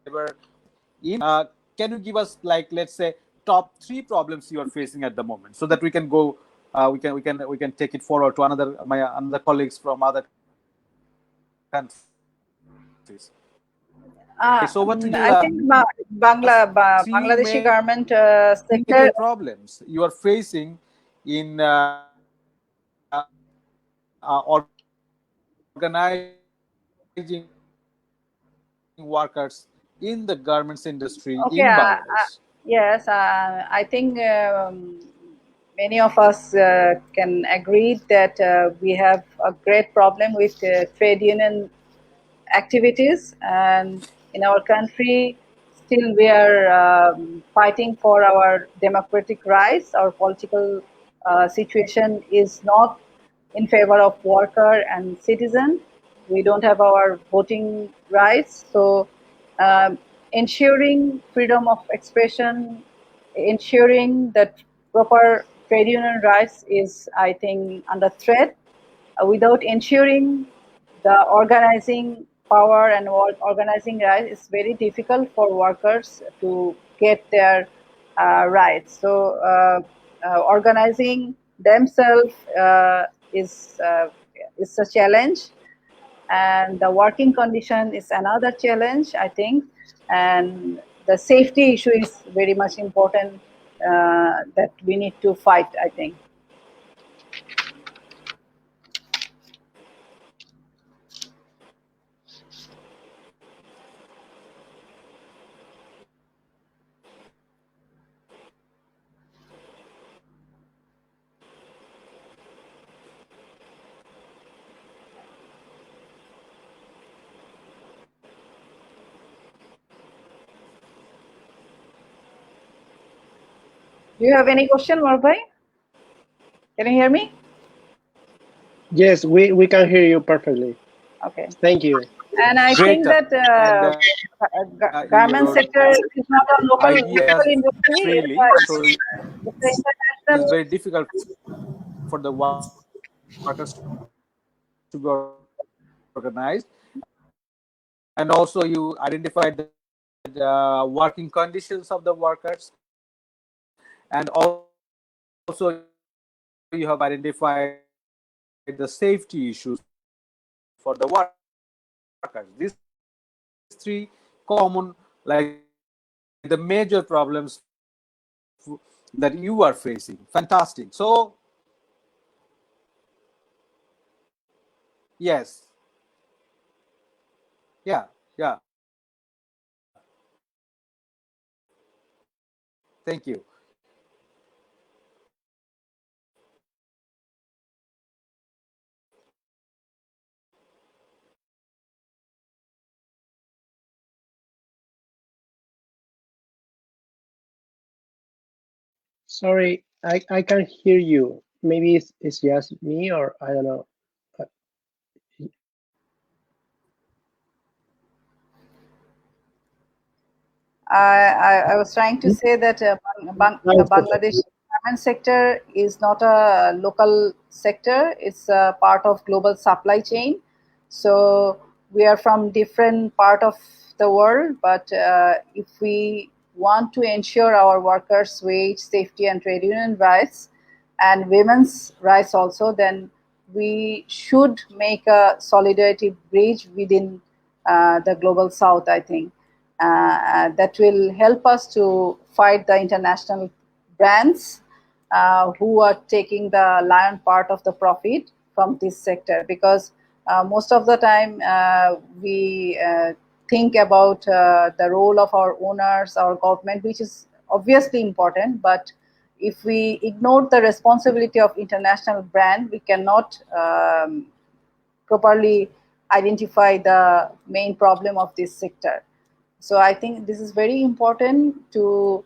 labor? Can you give us, like, let's say, top 3 problems you are facing at the moment, so that we can go, we can take it forward to another colleagues from other countries. It's over to you. I think Bangladeshi Main government sector. major problems you are facing in organizing workers in the garments industry Okay. in Bangladesh. Yes, I think many of us can agree that we have a great problem with trade union activities, and in our country still we are fighting for our democratic rights. Our political situation is not in favor of worker and citizen. We don't have our voting rights. So ensuring freedom of expression, ensuring that proper trade union rights is, I think, under threat. Without ensuring the organizing power and organizing rights, it's very difficult for workers to get their rights. So organizing themselves is a challenge, and the working condition is another challenge, I think, and the safety issue is very much important that we need to fight, I think. Do you have any question, Marbai? Can you hear me? Yes, we can hear you perfectly. Okay. Thank you. And I Great. think that garment Your sector is not a local ideas industry. freely, so It's it's international. very difficult for the workers to be organized. And also you identified the working conditions of the workers, and also you have identified the safety issues for the workers. These three common, like the major problems that you are facing. Fantastic. So yes, yeah, thank you. Sorry, I can't hear you. Maybe it's just me, or I don't know. I was trying to say that Bangladesh garment sector is not a local sector. It's a part of global supply chain. So we are from different part of the world, but if we want to ensure our workers' wage, safety, and trade union rights, and women's rights also, then we should make a solidarity bridge within the global south, I think. That will help us to fight the international brands who are taking the lion part of the profit from this sector, because most of the time we think about the role of our owners, our government, which is obviously important, but if we ignore the responsibility of international brand, we cannot properly identify the main problem of this sector. So I think this is very important to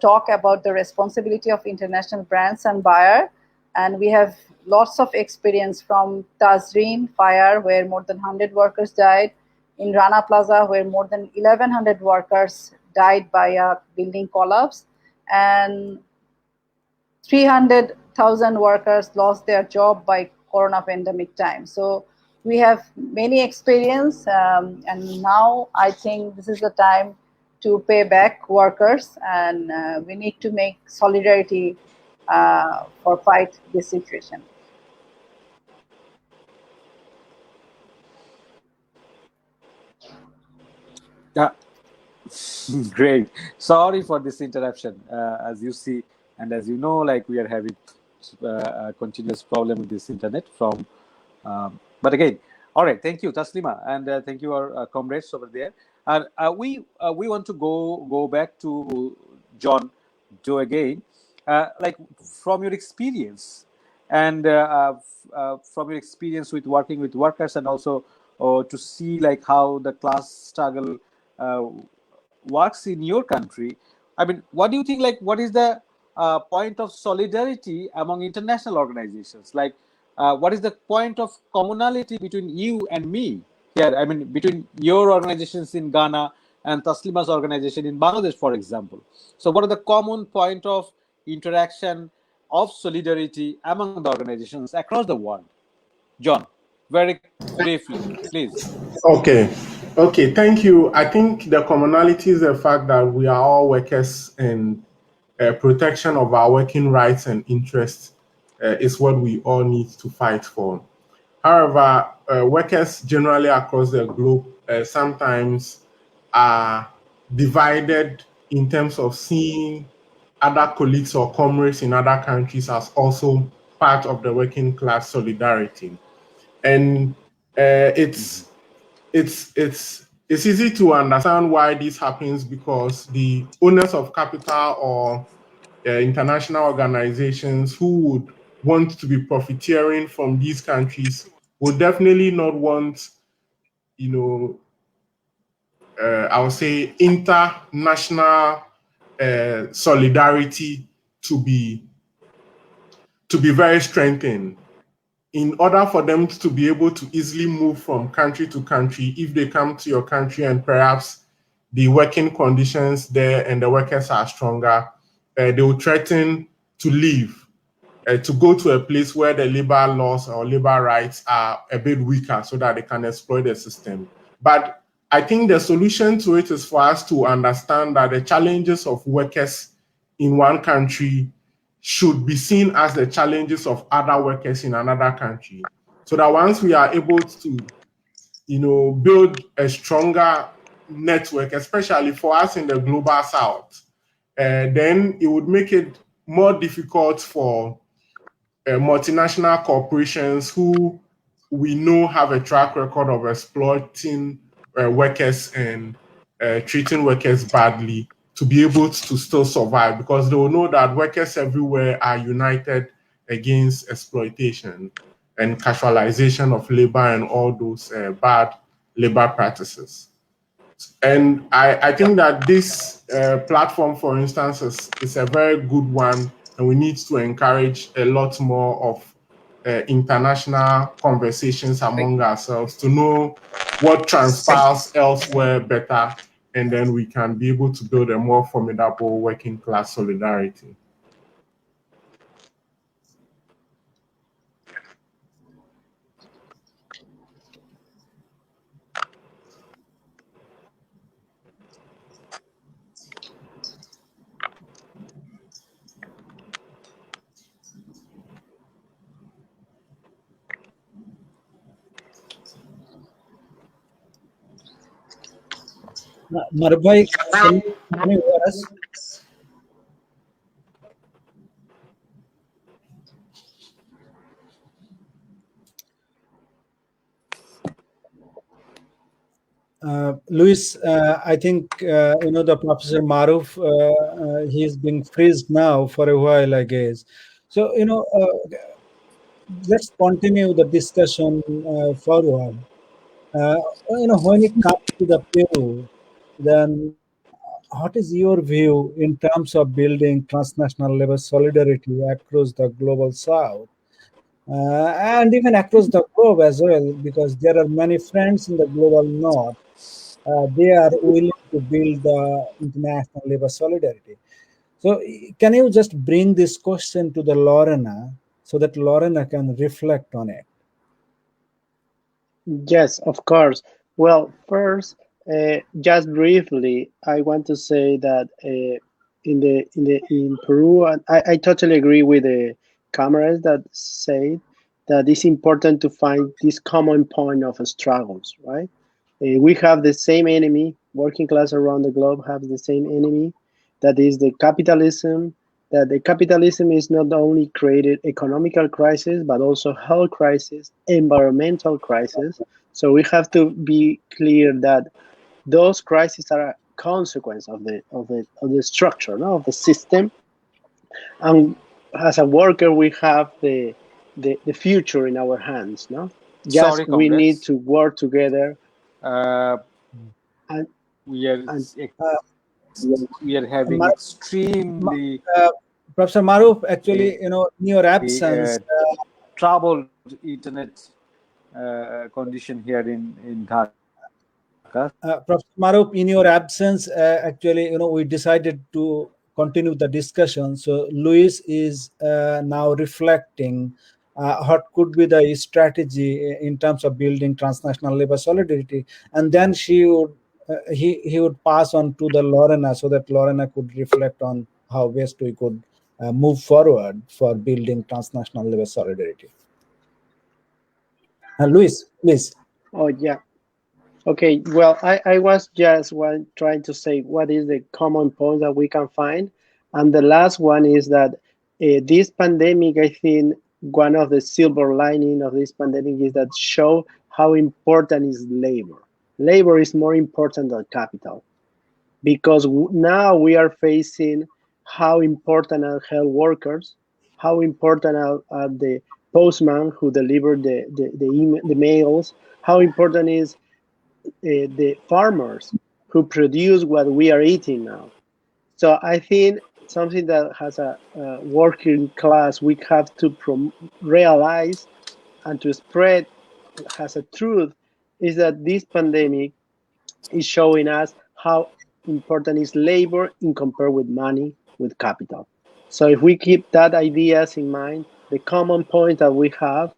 talk about the responsibility of international brands and buyer. And we have lots of experience from Tazreen fire, where more than 100 workers died, in Rana Plaza, where more than 1,100 workers died by a building collapse, and 300,000 workers lost their job by corona pandemic time. So we have many experience, and now I think this is the time to pay back workers, and we need to make solidarity for fight this situation. Yeah. Great. Sorry for this interruption. As you see, and as you know, like we are having a continuous problem with this internet from. But again, all right. Thank you, Taslima, and thank you, our comrades over there. And we want to go back to John, Joe again. Like from your experience, and from your experience with working with workers, and also to see like how the class struggle works in your country. I mean, what do you think? Like, what is the point of solidarity among international organizations? Like, what is the point of commonality between you and me here? I mean, between your organizations in Ghana and Taslima's organization in Bangladesh, for example. So, what are the common point of interaction of solidarity among the organizations across the world? John, very briefly, please. Okay. Okay, thank you. I think the commonality is the fact that we are all workers, and protection of our working rights and interests is what we all need to fight for. However, workers generally across the globe sometimes are divided in terms of seeing other colleagues or comrades in other countries as also part of the working class solidarity. And it's easy to understand why this happens, because the owners of capital or international organizations who would want to be profiteering from these countries would definitely not want, I would say, international solidarity to be very strengthened in order for them to be able to easily move from country to country. If they come to your country and perhaps the working conditions there and the workers are stronger, they will threaten to leave, to go to a place where the labor laws or labor rights are a bit weaker so that they can exploit the system. But I think the solution to it is for us to understand that the challenges of workers in one country should be seen as the challenges of other workers in another country. So that once we are able to, build a stronger network, especially for us in the global south, then it would make it more difficult for multinational corporations who we know have a track record of exploiting workers and treating workers badly to be able to still survive, because they will know that workers everywhere are united against exploitation and casualization of labor and all those bad labor practices. And I think that this platform, for instance, is a very good one, and we need to encourage a lot more of international conversations among ourselves to know what transpires elsewhere better, and then we can be able to build a more formidable working class solidarity. Marbhai, can you hear us? Luis, I think the Professor Maruf, he's being freezed now for a while, I guess. So let's continue the discussion forward. When it comes to the Peru, then what is your view in terms of building transnational labor solidarity across the global south? And even across the globe as well, because there are many friends in the global north. They are willing to build the international labor solidarity. So, can you just bring this question to the Lorena so that Lorena can reflect on it? Yes, of course. Well, first, just briefly, I want to say that in Peru, and I totally agree with the comrades that say that it's important to find this common point of struggles, right? We have the same enemy. Working class around the globe have the same enemy, that is the capitalism. That the capitalism is not only created economical crisis, but also health crisis, environmental crisis. So we have to be clear that those crises are a consequence of the structure, no, of the system. And as a worker, we have the future in our hands, no. Just Sorry, we comrades. need to work together. And we are having extremely Professor Maruf, actually, in your absence, troubled internet condition here in Dhaka. Professor Maruf, in your absence, actually, we decided to continue the discussion. So Luis is now reflecting what could be the strategy in terms of building transnational labor solidarity, and then he would pass on to the Lorena so that Lorena could reflect on how best we could move forward for building transnational labor solidarity. Luis, please. Oh yeah. Okay, well, I was just trying to say what is the common point that we can find. And the last one is that this pandemic, I think one of the silver lining of this pandemic is that show how important is labor. Labor is more important than capital, because now we are facing how important are health workers, how important are the postman who delivered the mails, how important is the farmers who produce what we are eating now. So I think something that has a working class, we have to realize and to spread as a truth, is that this pandemic is showing us how important is labor in compare with money, with capital. So if we keep that ideas in mind, the common point that we have,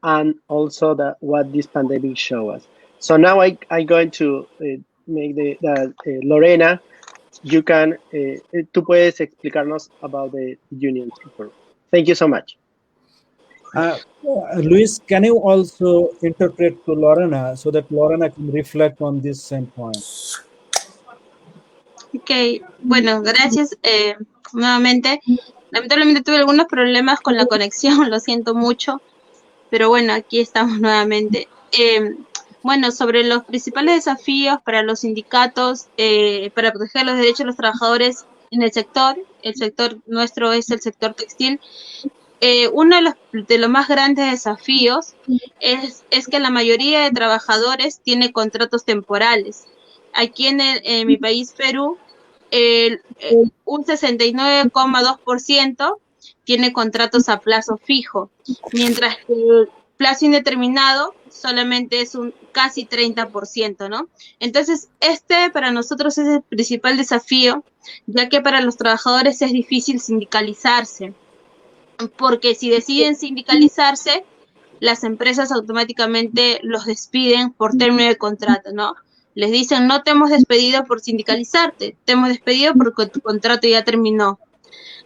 and also what this pandemic shows us. So now I'm going to make Lorena, you can, tú puedes explicarnos about the unions in Peru. Thank you so much. Luis, can you also interpret to Lorena so that Lorena can reflect on this same point? Ok, bueno, gracias nuevamente. Lamentablemente tuve algunos problemas con la conexión, lo siento mucho, pero bueno, aquí estamos nuevamente. Bueno, sobre los principales desafíos para los sindicatos para proteger los derechos de los trabajadores en el sector nuestro es el sector textil. Uno de los más grandes desafíos es que la mayoría de trabajadores tiene contratos temporales. Aquí en mi país, Perú, un 69,2% tiene contratos a plazo fijo, mientras que el plazo indeterminado solamente es un casi 30%, ¿no? Entonces, para nosotros es el principal desafío, ya que para los trabajadores es difícil sindicalizarse, porque si deciden sindicalizarse, las empresas automáticamente los despiden por término de contrato, ¿no? Les dicen, no te hemos despedido por sindicalizarte, te hemos despedido porque tu contrato ya terminó.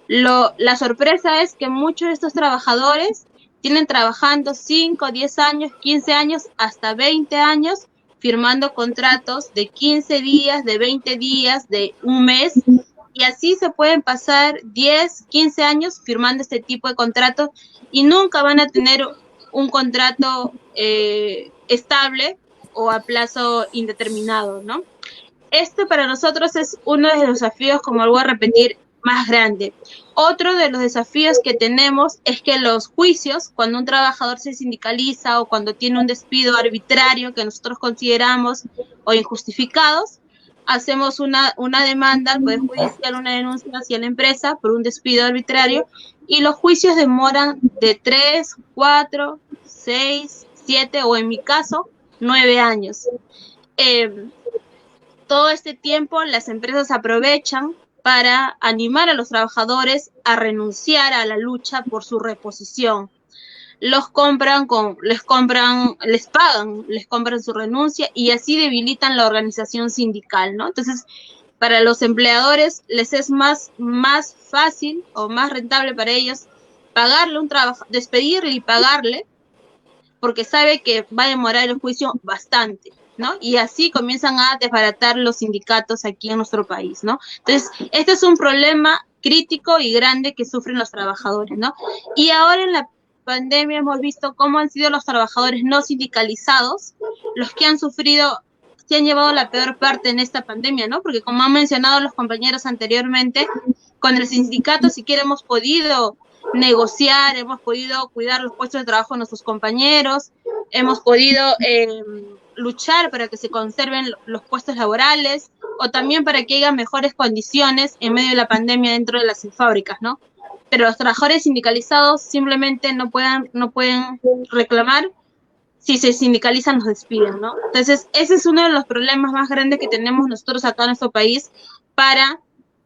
La sorpresa es que muchos de estos trabajadores tienen trabajando 5, 10 años, 15 años, hasta 20 años, firmando contratos de 15 días, de 20 días, de un mes, y así se pueden pasar 10, 15 años firmando este tipo de contratos y nunca van a tener un contrato estable o a plazo indeterminado, ¿no? Esto para nosotros es uno de los desafíos, como lo voy a repetir, más grande. Otro de los desafíos que tenemos es que los juicios, cuando un trabajador se sindicaliza o cuando tiene un despido arbitrario que nosotros consideramos o injustificados, hacemos una demanda al Poder Judicial, una denuncia hacia la empresa por un despido arbitrario, y los juicios demoran de 3, 4, 6, 7 o en mi caso, 9 años. Todo este tiempo las empresas aprovechan para animar a los trabajadores a renunciar a la lucha por su reposición. Les pagan su renuncia y así debilitan la organización sindical, ¿no? Entonces, para los empleadores les es más fácil o más rentable para ellos pagarle despedirle y pagarle, porque sabe que va a demorar el juicio bastante, ¿no? Y así comienzan a desbaratar los sindicatos aquí en nuestro país, ¿no? Entonces, este es un problema crítico y grande que sufren los trabajadores, ¿no? Y ahora en la pandemia hemos visto cómo han sido los trabajadores no sindicalizados los que han sufrido, se han llevado la peor parte en esta pandemia, ¿no? Porque como han mencionado los compañeros anteriormente, con el sindicato siquiera hemos podido negociar, hemos podido cuidar los puestos de trabajo de nuestros compañeros, hemos podido luchar para que se conserven los puestos laborales o también para que haya mejores condiciones en medio de la pandemia dentro de las fábricas, ¿no? Pero los trabajadores sindicalizados simplemente no pueden reclamar. Si se sindicalizan, los despiden, ¿no? Entonces, ese es uno de los problemas más grandes que tenemos nosotros acá en nuestro país para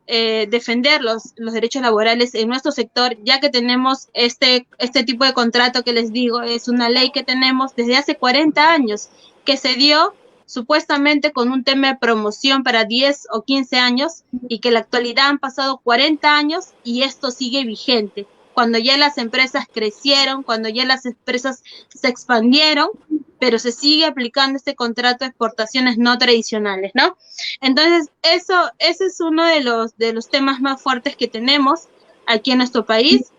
defender los derechos laborales en nuestro sector, ya que tenemos este tipo de contrato que les digo, es una ley que tenemos desde hace 40 años, que se dio supuestamente con un tema de promoción para 10 o 15 años, y que en la actualidad han pasado 40 años y esto sigue vigente. Cuando ya las empresas crecieron, cuando ya las empresas se expandieron, pero se sigue aplicando este contrato de exportaciones no tradicionales, ¿no? Entonces, ese es uno de los temas más fuertes que tenemos aquí en nuestro país.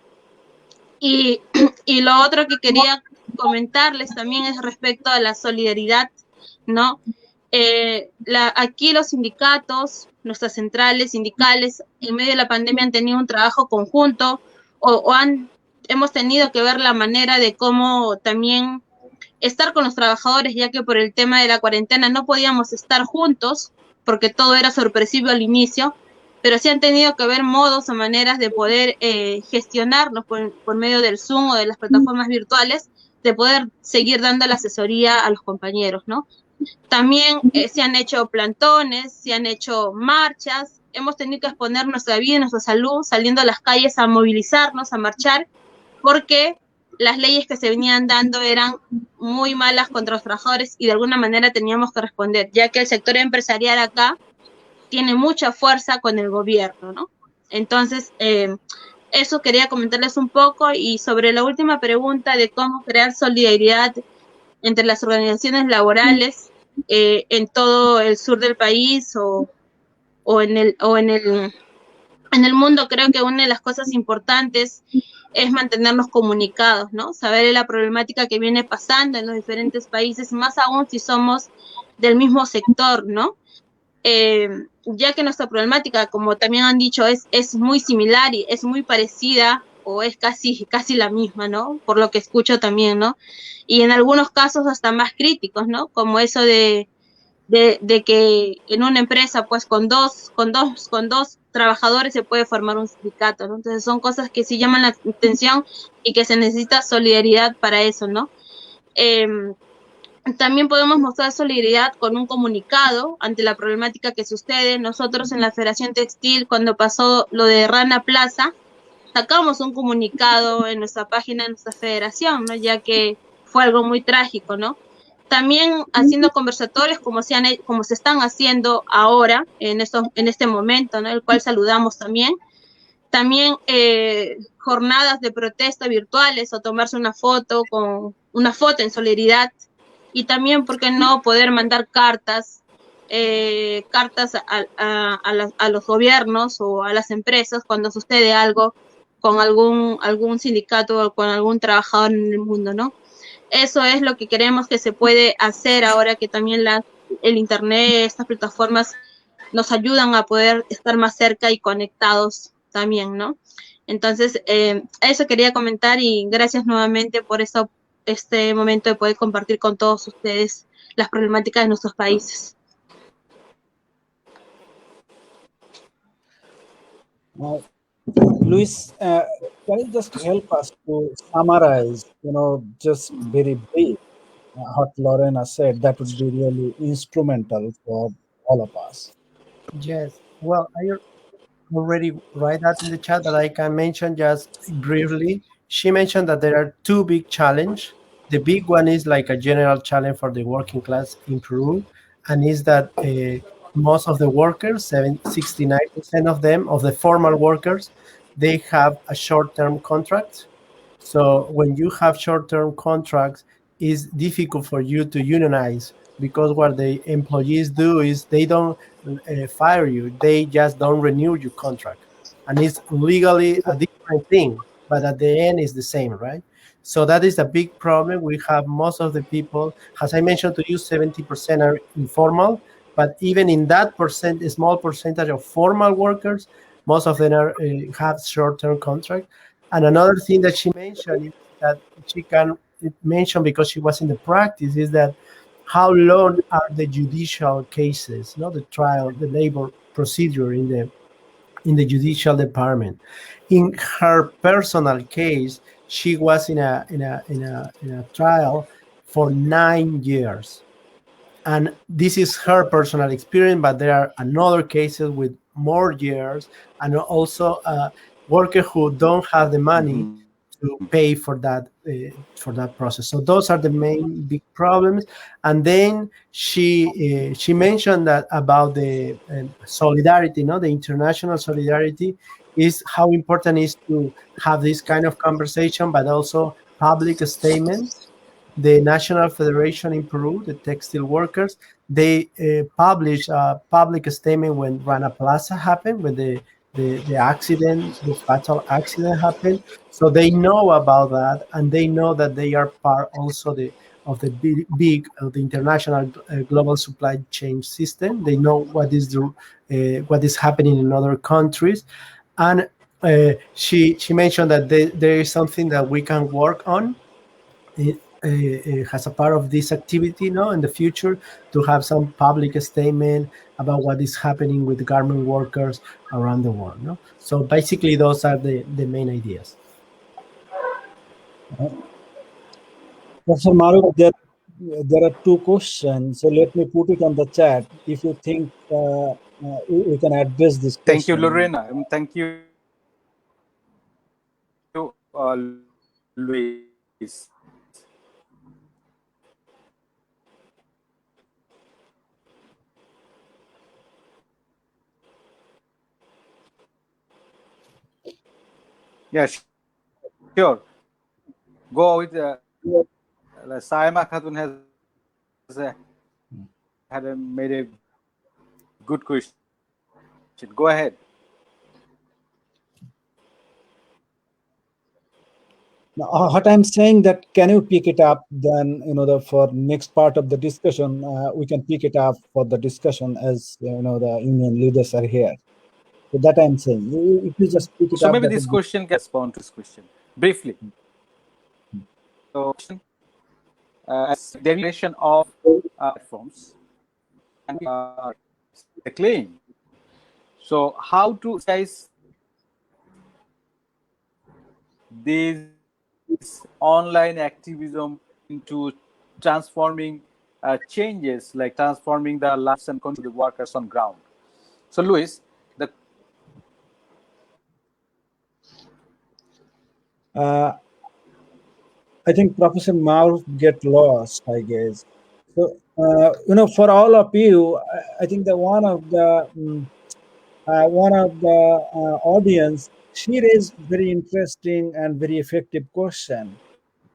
Y lo otro que quería comentarles también es respecto a la solidaridad, ¿no? Aquí los sindicatos, nuestras centrales sindicales, en medio de la pandemia han tenido un trabajo conjunto, hemos tenido que ver la manera de cómo también estar con los trabajadores, ya que por el tema de la cuarentena no podíamos estar juntos, porque todo era sorpresivo al inicio, pero sí han tenido que ver modos o maneras de poder gestionarlos por medio del Zoom o de las plataformas virtuales, de poder seguir dando la asesoría a los compañeros, ¿no? También se han hecho plantones, se han hecho marchas, hemos tenido que exponer nuestra vida y nuestra salud saliendo a las calles a movilizarnos, a marchar, porque las leyes que se venían dando eran muy malas contra los trabajadores y de alguna manera teníamos que responder, ya que el sector empresarial acá tiene mucha fuerza con el gobierno, ¿no? Entonces, eso quería comentarles un poco. Y sobre la última pregunta de cómo crear solidaridad entre las organizaciones laborales en todo el sur del país o en el mundo, creo que una de las cosas importantes es mantenernos comunicados, ¿no? Saber la problemática que viene pasando en los diferentes países, más aún si somos del mismo sector, ¿no? Ya que nuestra problemática, como también han dicho, es muy similar y es muy parecida o es casi la misma, ¿no? Por lo que escucho también, ¿no? Y en algunos casos hasta más críticos, ¿no? Como eso de que en una empresa, pues con dos trabajadores se puede formar un sindicato, ¿no? Entonces son cosas que sí llaman la atención y que se necesita solidaridad para eso, ¿no? También podemos mostrar solidaridad con un comunicado ante la problemática que sucede. Nosotros en la Federación Textil, cuando pasó lo de Rana Plaza, sacamos un comunicado en nuestra página de nuestra federación, ¿no? Ya que fue algo muy trágico, ¿no? También haciendo conversatorios como se están haciendo ahora, en este momento, ¿no? El cual saludamos también. También jornadas de protesta virtuales o tomarse una foto en solidaridad. Y también, ¿por qué no poder mandar cartas a los gobiernos o a las empresas cuando sucede algo con algún sindicato o con algún trabajador en el mundo, ¿no? Eso es lo que queremos que se puede hacer ahora que también el internet, estas plataformas nos ayudan a poder estar más cerca y conectados también, ¿no? Entonces, eso quería comentar y gracias nuevamente por este momento de poder compartir con todos ustedes las problemáticas de nuestros países. Luis, can you just help us to summarize, just very brief what Lorena said? That would be really instrumental for all of us. Yes, well, I already write that in the chat, but I can mention just briefly. She mentioned that there are two big challenges. The big one is like a general challenge for the working class in Peru, and is that most of the workers, 69% of them, of the formal workers, they have a short-term contract. So when you have short-term contracts, it's difficult for you to unionize, because what the employees do is they don't fire you, they just don't renew your contract. And it's legally a different thing, but at the end it's the same, right? So that is a big problem. We have most of the people, as I mentioned to you, 70% are informal, but even in that a small percentage of formal workers, most of them have short-term contract. And another thing that she mentioned is that she can mention, because she was in the practice, is that how long are the judicial cases, the trial, the labor procedure in the judicial department. In her personal case, she was in a trial for 9 years. And this is her personal experience, but there are another cases with more years, and also workers who don't have the money to pay for that process. So those are the main big problems. And then she mentioned that about the solidarity, the international solidarity, is how important it is to have this kind of conversation, but also public statements. The National Federation in Peru, the textile workers, they published a public statement when Rana Plaza happened, when the accident, the fatal accident happened. So they know about that, and they know that they are part also of the international global supply chain system. They know what is happening in other countries, and she mentioned that there is something that we can work on. As a part of this activity, in the future, to have some public statement about what is happening with garment workers around the world. No? So basically, those are the main ideas. Professor Maruf, there are two questions, so let me put it on the chat. If you think we can address this question. Thank you, Lorena. Thank you, Luis. Yeah, sure. Go with Saima Khatun has made a good question. Go ahead. Now, what I'm saying that can you pick it up? Then for next part of the discussion, we can pick it up for the discussion as the union leaders are here. So that I'm saying, if you just pick it up. So maybe this question can respond to this question briefly. So, as derivation of platforms and the claim. So how to size this online activism into transforming changes, like transforming the lives and control the workers on ground. So Luis, I think Professor Maruf get lost, I guess. So for all of you, I think that one of the audience, she raised very interesting and very effective question.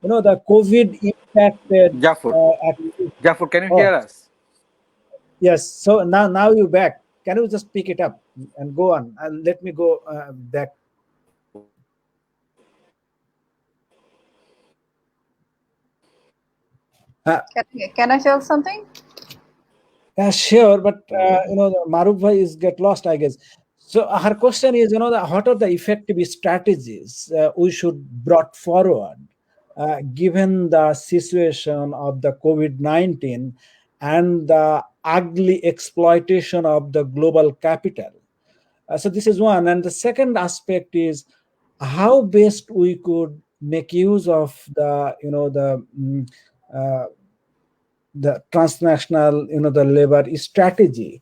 The COVID impacted. Jafar, can you hear us? Yes. So now you're back. Can you just pick it up and go on? And let me go back. Can I tell something? Yeah, sure. But Maruf bhai is get lost, I guess. So her question is, what are the effective strategies we should brought forward, given the situation of the COVID-19 and the ugly exploitation of the global capital. So this is one, and the second aspect is how best we could make use of the transnational, the labor strategy,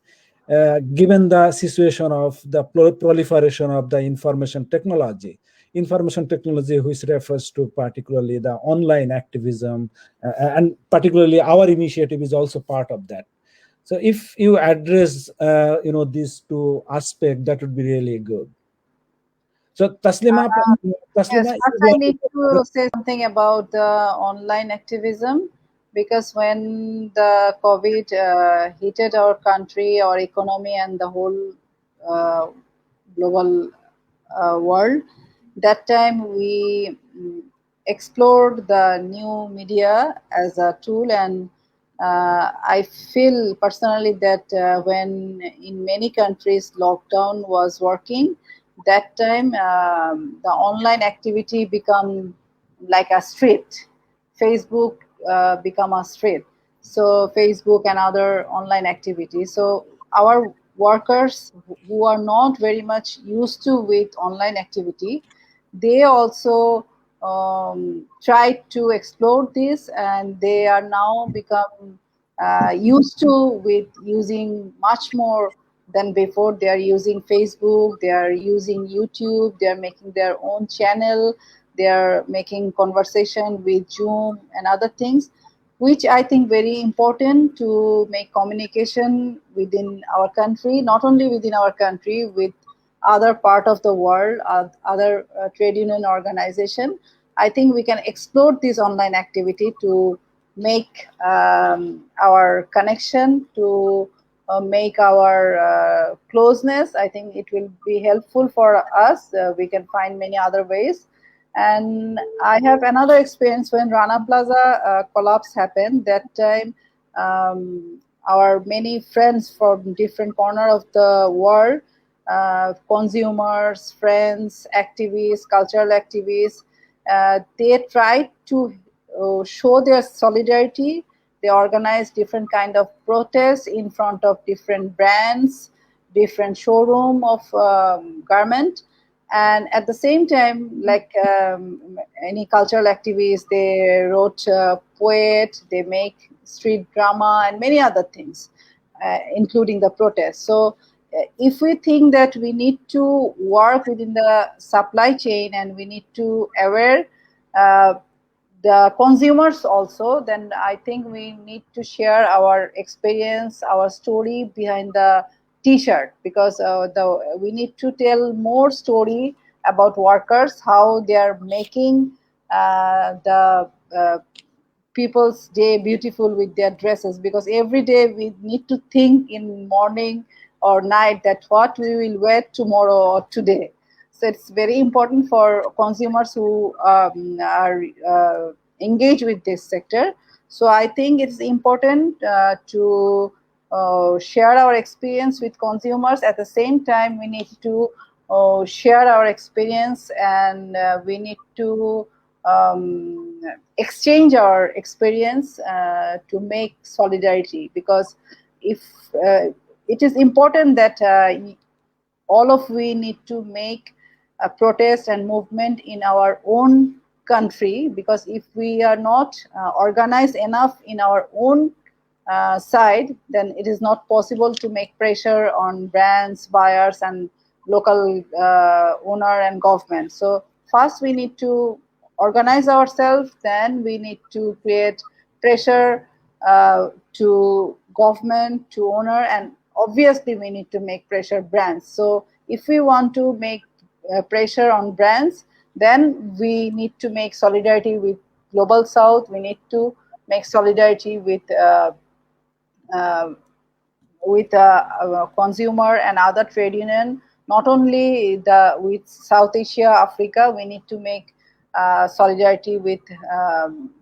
given the situation of the proliferation of the information technology, which refers to particularly the online activism, and particularly our initiative is also part of that. So if you address, these two aspects, that would be really good. So Taslima, yes, first I need to say something about the online activism, because when the COVID hit our country, our economy, and the whole global world, that time we explored the new media as a tool, and I feel personally that when in many countries lockdown was working, that time the online activity become like a street. Facebook become a street. So Facebook and other online activities. So our workers who are not very much used to with online activity, they also tried to explore this, and they are now become used to with using much more than before. They are using Facebook, they are using YouTube, they are making their own channel, they are making conversation with Zoom and other things, which I think very important to make communication within our country, not only within our country, with other part of the world, other trade union organization. I think we can explore this online activity to make our connection, to make our closeness. I think it will be helpful for us. We can find many other ways. And I have another experience when Rana Plaza collapse happened. That time, our many friends from different corner of the world, consumers, friends, activists, cultural activists, they tried to show their solidarity. They organize different kind of protests in front of different brands, different showroom of garment. And at the same time, like any cultural activists, they wrote poet, they make street drama and many other things, including the protests. So if we think that we need to work within the supply chain and we need to aware the consumers also, then I think we need to share our experience, our story behind the t-shirt, because we need to tell more story about workers, how they are making the people's day beautiful with their dresses, because every day we need to think in morning or night that what we will wear tomorrow or today. So it's very important for consumers who are engaged with this sector. So I think it's important to share our experience with consumers. At the same time, we need to share our experience, and we need to exchange our experience to make solidarity, because if it is important that all of we need to make a protest and movement in our own country, because if we are not organized enough in our own side, then it is not possible to make pressure on brands, buyers, and local owner and government. So first we need to organize ourselves, then we need to create pressure to government, to owner, and obviously we need to make pressure brands. So if we want to make pressure on brands, then we need to make solidarity with Global South. We need to make solidarity with consumer and other trade union. Not only with South Asia, Africa, we need to make solidarity with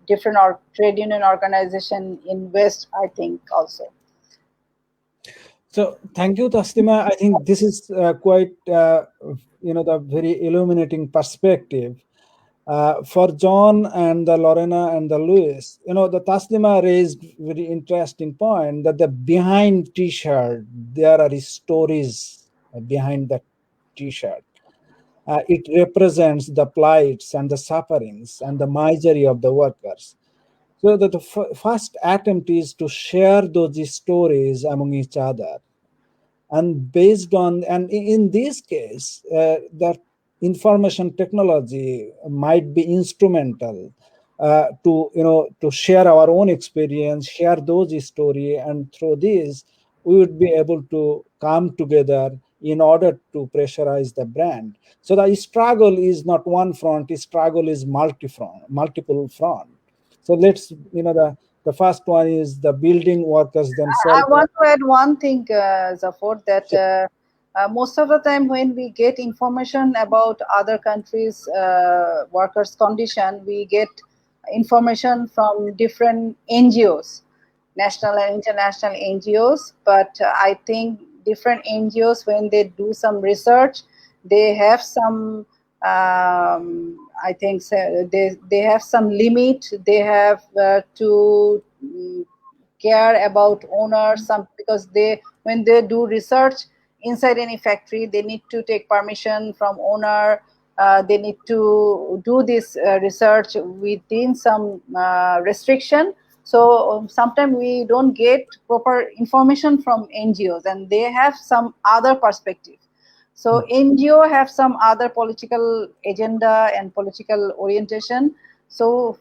different trade union organization in West, I think, also. So thank you, Taslima. I think this is quite, the very illuminating perspective. For John and the Lorena and the Louis, the Taslima raised very interesting point that the behind T-shirt, there are stories behind the T-shirt. It represents the plights and the sufferings and the misery of the workers. So that the first attempt is to share those stories among each other. And based on, and in this case, that information technology might be instrumental to share our own experience, share those stories, and through this, we would be able to come together in order to pressurize the brand. So the struggle is not one front, the struggle is multiple front. So let's, the first one is the building workers themselves. I want to add one thing, Zafar, that most of the time when we get information about other countries' workers' condition, we get information from different NGOs, national and international NGOs. But I think different NGOs, when they do some research, they have some I think they have some limit. They have to care about owners, because when they do research inside any factory, they need to take permission from owner. They need to do this research within some restriction. So sometimes we don't get proper information from NGOs, and they have some other perspective. So NGO have some other political agenda and political orientation. So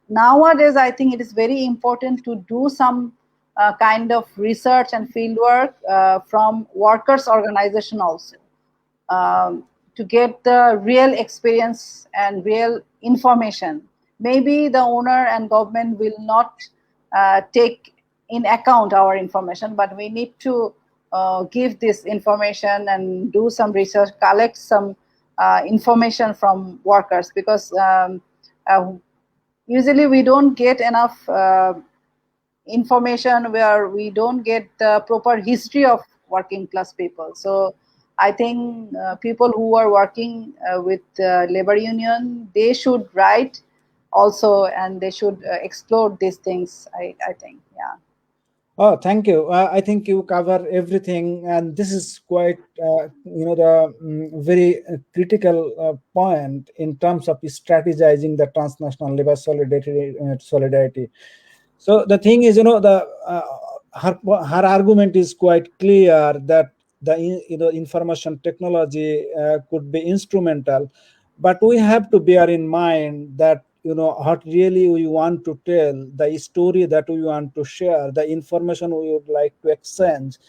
nowadays, I think it is very important to do some kind of research and fieldwork from workers' organization also, to get the real experience and real information. Maybe the owner and government will not take in account our information, but we need to give this information and do some research, collect some information from workers, because usually we don't get enough information, where we don't get the proper history of working class people. So I think people who are working with labor union, they should write also, and they should explore these things. I think, yeah. Oh, thank you. I think you cover everything, and this is quite, the very critical point in terms of strategizing the transnational labor solidarity. So the thing is, her argument is quite clear that the information technology could be instrumental, but we have to bear in mind that what really we want to tell, the story that we want to share, the information we would like to exchange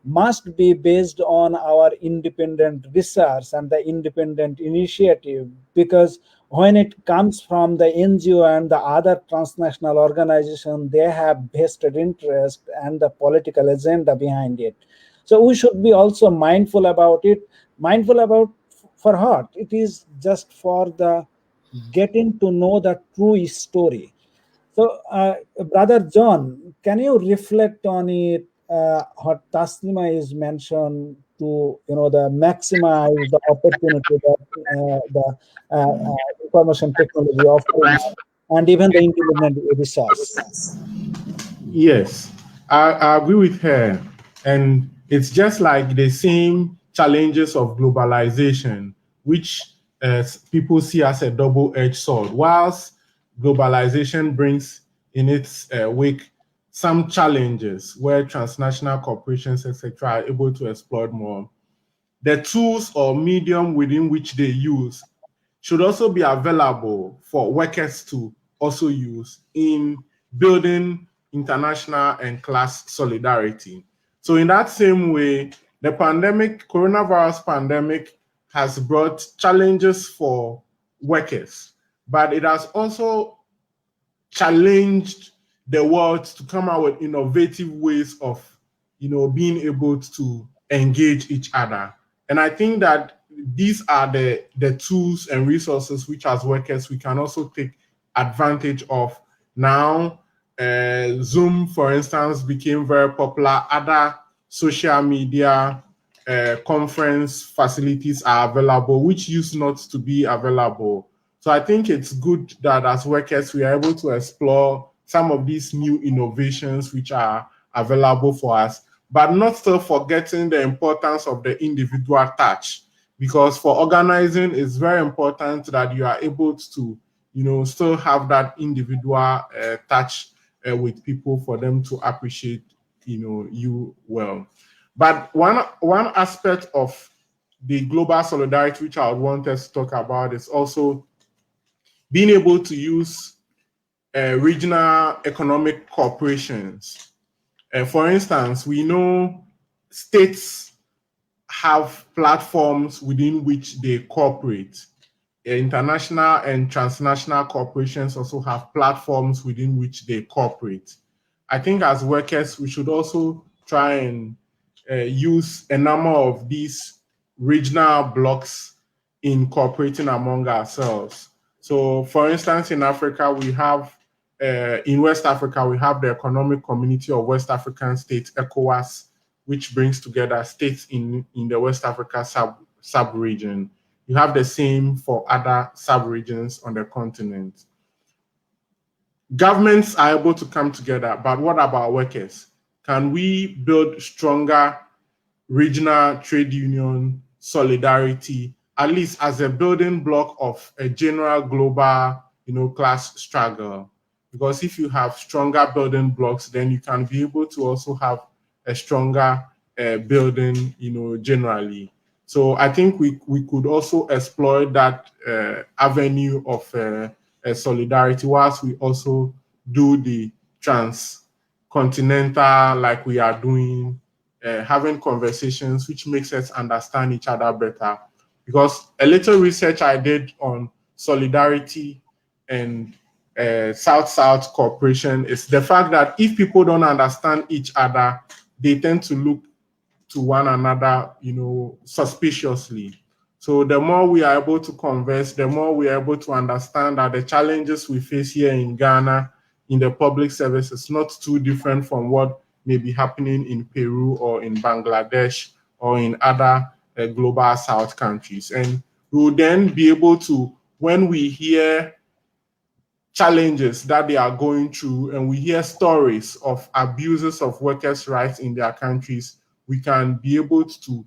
must be based on our independent research and the independent initiative, because when it comes from the NGO and the other transnational organization, they have vested interest and the political agenda behind it. So we should be also mindful about it. Mindful about for what? It is just for the getting to know the true story. So, Brother John, can you reflect on it? What Taslima is mentioned to the maximize the opportunity that the information technology offers, and even the independent research. Yes, I agree with her. And it's just like the same challenges of globalization, which people see as a double-edged sword. Whilst globalization brings in its wake some challenges where transnational corporations, etc., are able to exploit more, the tools or medium within which they use should also be available for workers to also use in building international and class solidarity. So in that same way, the coronavirus pandemic has brought challenges for workers, but it has also challenged the world to come out with innovative ways of, being able to engage each other. And I think that these are the tools and resources which, as workers, we can also take advantage of. Now, Zoom, for instance, became very popular. Other social media conference facilities are available, which used not to be available. So I think it's good that as workers, we are able to explore some of these new innovations which are available for us, but not still forgetting the importance of the individual touch. Because for organizing, it's very important that you are able to, still have that individual touch with people for them to appreciate, you well. But one aspect of the global solidarity which I would want us to talk about is also being able to use regional economic corporations. For instance, we know states have platforms within which they cooperate. International and transnational corporations also have platforms within which they cooperate. I think as workers, we should also try and use a number of these regional blocks in cooperating among ourselves. So, for instance, in Africa, we have, in West Africa, we have the Economic Community of West African States, ECOWAS, which brings together states in the West Africa sub-region. You have the same for other sub-regions on the continent. Governments are able to come together, but what about workers? Can we build stronger regional trade union solidarity, at least as a building block of a general global, class struggle? Because if you have stronger building blocks, then you can be able to also have a stronger building, generally. So I think we could also exploit that avenue of solidarity whilst we also do the transcontinental, like we are doing, having conversations which makes us understand each other better. Because a little research I did on solidarity and South-South cooperation is the fact that if people don't understand each other, they tend to look to one another, suspiciously. So the more we are able to converse, the more we are able to understand that the challenges we face here in Ghana in the public service is not too different from what may be happening in Peru or in Bangladesh or in other global South countries. And we will then be able to, when we hear challenges that they are going through, and we hear stories of abuses of workers' rights in their countries, we can be able to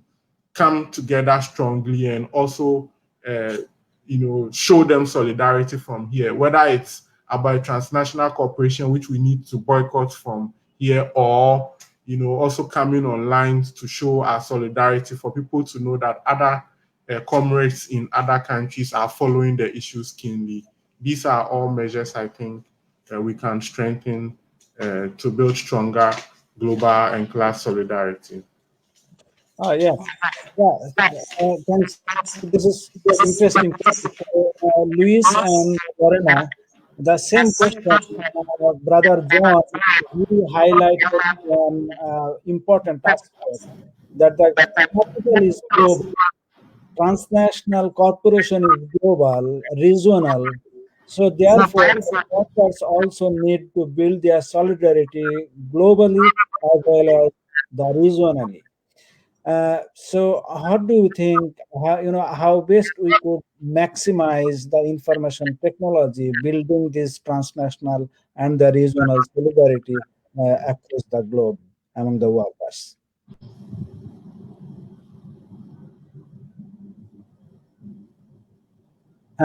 come together strongly and also, show them solidarity from here, whether it's about transnational corporation, which we need to boycott from here, or, also coming online to show our solidarity for people to know that other comrades in other countries are following the issues keenly. These are all measures I think we can strengthen to build stronger global and class solidarity. Yes. Thanks. This is interesting. Luis and Lorena, the same question, Brother John really highlighted an important aspect, that the capital is global, transnational corporation is global, regional. So therefore, workers also need to build their solidarity globally as well as the regionally. So how do you think, how best we could maximize the information technology, building this transnational and the regional solidarity across the globe among the workers?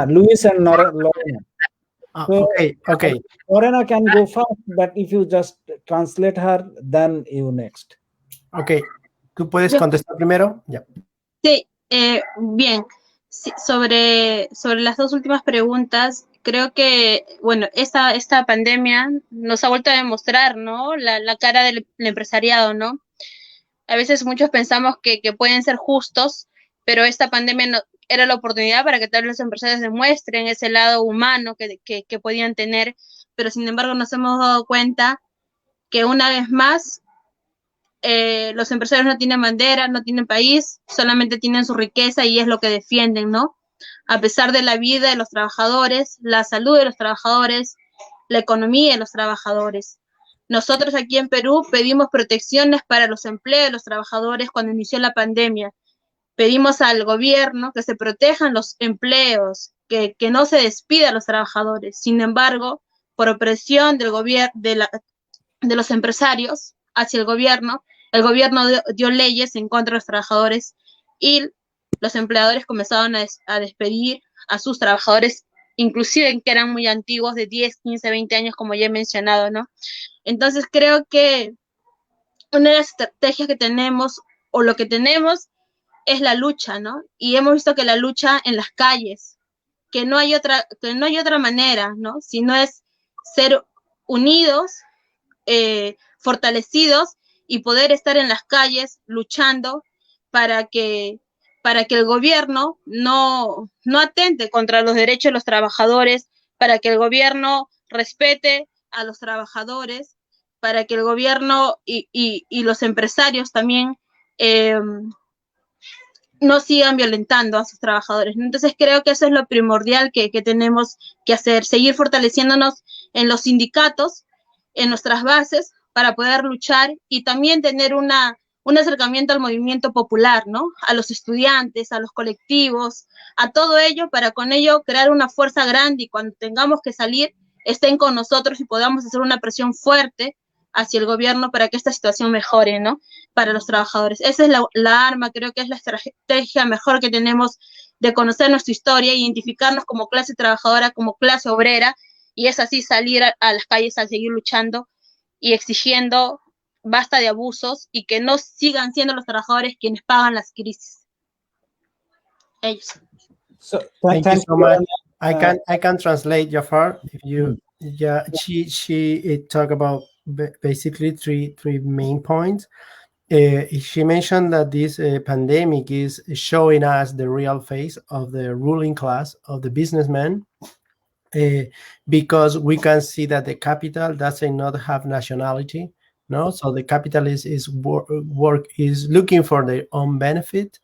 Luis and Lorena. Okay. Lorena can go first, but if you just translate her, then you next. Okay. ¿Tú puedes contestar primero? Ya. Sí, bien. Sí, sobre las dos últimas preguntas, creo que, bueno, esta pandemia nos ha vuelto a demostrar, ¿no? La cara del empresariado, ¿no? A veces muchos pensamos que pueden ser justos, pero esta pandemia era la oportunidad para que tal vez los empresarios demuestren ese lado humano que podían tener, pero sin embargo nos hemos dado cuenta que una vez más los empresarios no tienen bandera, no tienen país, solamente tienen su riqueza y es lo que defienden, ¿no? A pesar de la vida de los trabajadores, la salud de los trabajadores, la economía de los trabajadores. Nosotros aquí en Perú pedimos protecciones para los empleos de los trabajadores cuando inició la pandemia. Pedimos al gobierno que se protejan los empleos, que no se despida a los trabajadores. Sin embargo, por opresión del gobierno, de los empresarios hacia el gobierno dio leyes en contra de los trabajadores y los empleadores comenzaron a despedir a sus trabajadores, inclusive que eran muy antiguos, de 10, 15, 20 años, como ya he mencionado, ¿no? Entonces creo que una de las estrategias que tenemos, o lo que tenemos, es la lucha, ¿no? Y hemos visto que la lucha en las calles, que no hay otra manera, ¿no? Si no es ser unidos, fortalecidos y poder estar en las calles luchando para que el gobierno no atente contra los derechos de los trabajadores, para que el gobierno respete a los trabajadores, para que el gobierno y los empresarios también no sigan violentando a sus trabajadores. Entonces creo que eso es lo primordial que tenemos que hacer, seguir fortaleciéndonos en los sindicatos, en nuestras bases, para poder luchar y también tener un acercamiento al movimiento popular, ¿no? A los estudiantes, a los colectivos, a todo ello, para con ello crear una fuerza grande y cuando tengamos que salir, estén con nosotros y podamos hacer una presión fuerte hacia el gobierno para que esta situación mejore, ¿no? Para los trabajadores. Esa es la arma, creo que es la estrategia mejor que tenemos de conocer nuestra historia, identificarnos como clase trabajadora, como clase obrera, y es así salir a las calles a seguir luchando y exigiendo basta de abusos y que no sigan siendo los trabajadores quienes pagan las crisis. Ellos. So, Thank you so much. I can translate, Jafar. If you, yeah, she talked about basically three main points. She mentioned that this pandemic is showing us the real face of the ruling class, of the businessmen, because we can see that the capital does not have nationality. No, so the capitalist is looking for their own benefit.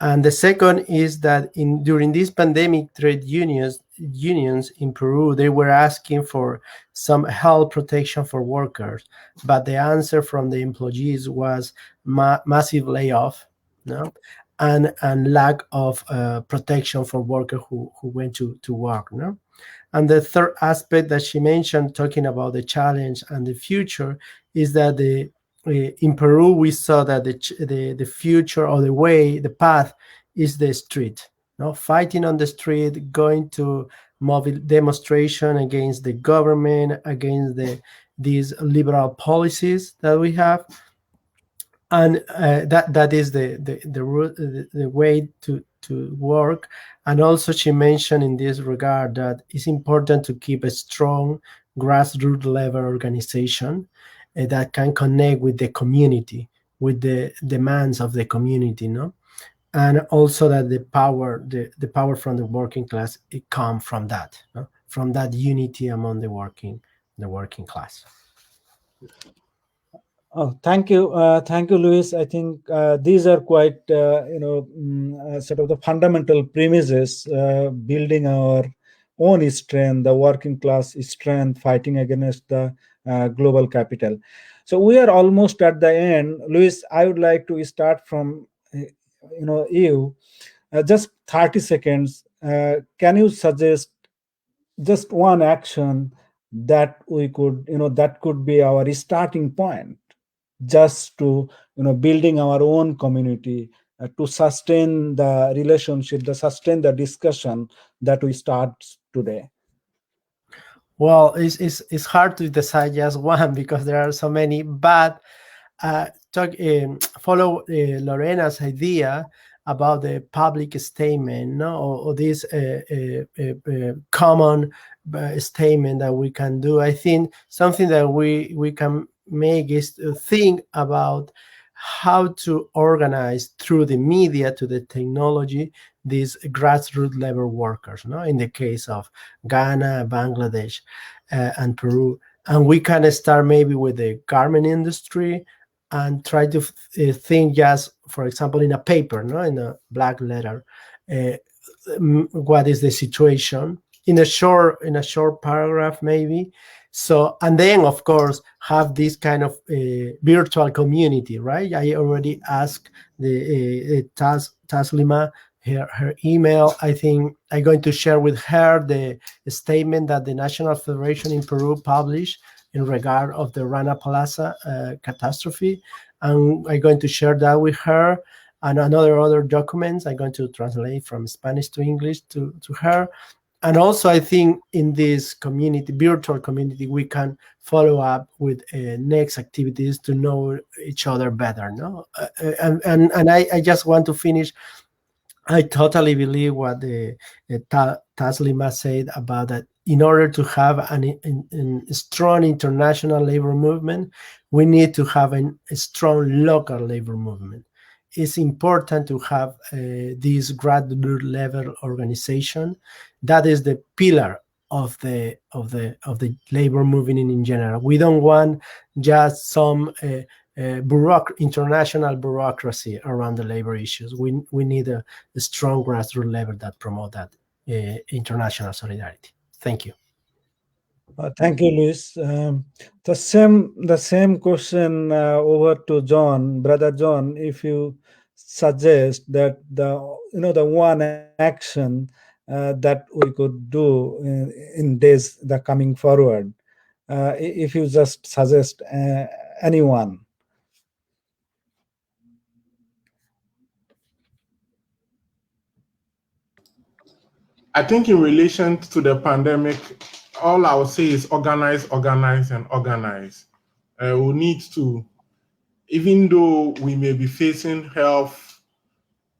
And the second is that during this pandemic, trade unions in Peru, they were asking for some health protection for workers, but the answer from the employees was massive layoff. No, and lack of protection for workers who went to work. No? And the third aspect that she mentioned, talking about the challenge and the future, is that in Peru we saw that the future, or the path, is the street. No, fighting on the street, going to mobile demonstration against the government, against these liberal policies that we have, and that is the way to work. And also she mentioned in this regard that it's important to keep a strong grassroots level organization that can connect with the community, with the demands of the community, no? And also that the power from the working class, it comes from that, no? From that unity among the working class. Oh, thank you, Luis. I think these are quite, sort of the fundamental premises, building our own strength, the working class strength, fighting against the global capital. So we are almost at the end. Luis, I would like to start from, you. Just 30 seconds. Can you suggest just one action that we could, that could be our starting point, just to building our own community, to sustain the relationship, to sustain the discussion that we start today? Well, it's hard to decide just one because there are so many, but follow Lorena's idea about the public statement, no? or this common statement that we can do. I think something that we can make is to think about how to organize through the media, to the technology, these grassroots level workers, no? In the case of Ghana, Bangladesh, and Peru. And we can start maybe with the garment industry and try to think just, for example, in a paper, no? In a black letter, what is the situation in a short paragraph maybe. So, and then of course have this kind of virtual community, right? I already asked the Taslima her email. I think I'm going to share with her the statement that the National Federation in Peru published in regard of the Rana Plaza catastrophe, and I'm going to share that with her, and other documents I'm going to translate from Spanish to English to her. And also, I think in this community, virtual community, we can follow up with next activities to know each other better. No, and I just want to finish. I totally believe what the Taslima said about that. In order to have a strong international labor movement, we need to have a strong local labor movement. It's important to have this grassroots level organization. That is the pillar of the labor movement in general. We don't want just some international bureaucracy around the labor issues. We need a strong grassroots level that promote that international solidarity. Thank you. Thank you, Luis. The same question over to John, brother John. If you suggest that the one action that we could do in days the coming forward, if you just suggest anyone. I think in relation to the pandemic, all I would say is organize, and organize. We need to, even though we may be facing health,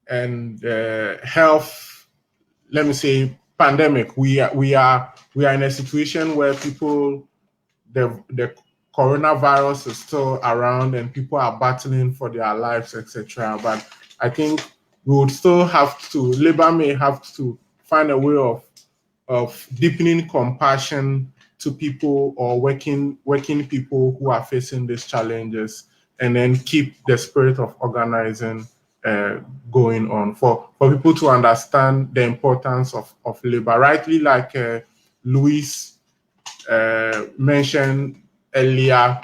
let me say, pandemic, we are in a situation where people, the coronavirus is still around and people are battling for their lives, etc. But I think we would still have to, labor may have to find a way of deepening compassion to people, or working people who are facing these challenges, and then keep the spirit of organizing going on, for people to understand the importance of labor. Rightly, like Luis mentioned earlier,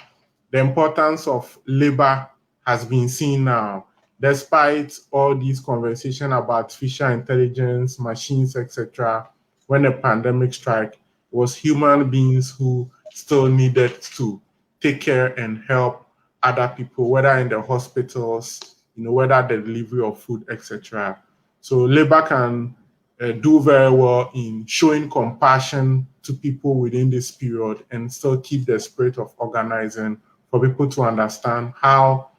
the importance of labor has been seen now. despite all these conversation about artificial intelligence, machines, etc., when the pandemic struck, it was human beings who still needed to take care and help other people, whether in the hospitals, whether the delivery of food, etc. So labor can do very well in showing compassion to people within this period and still keep the spirit of organizing for people to understand how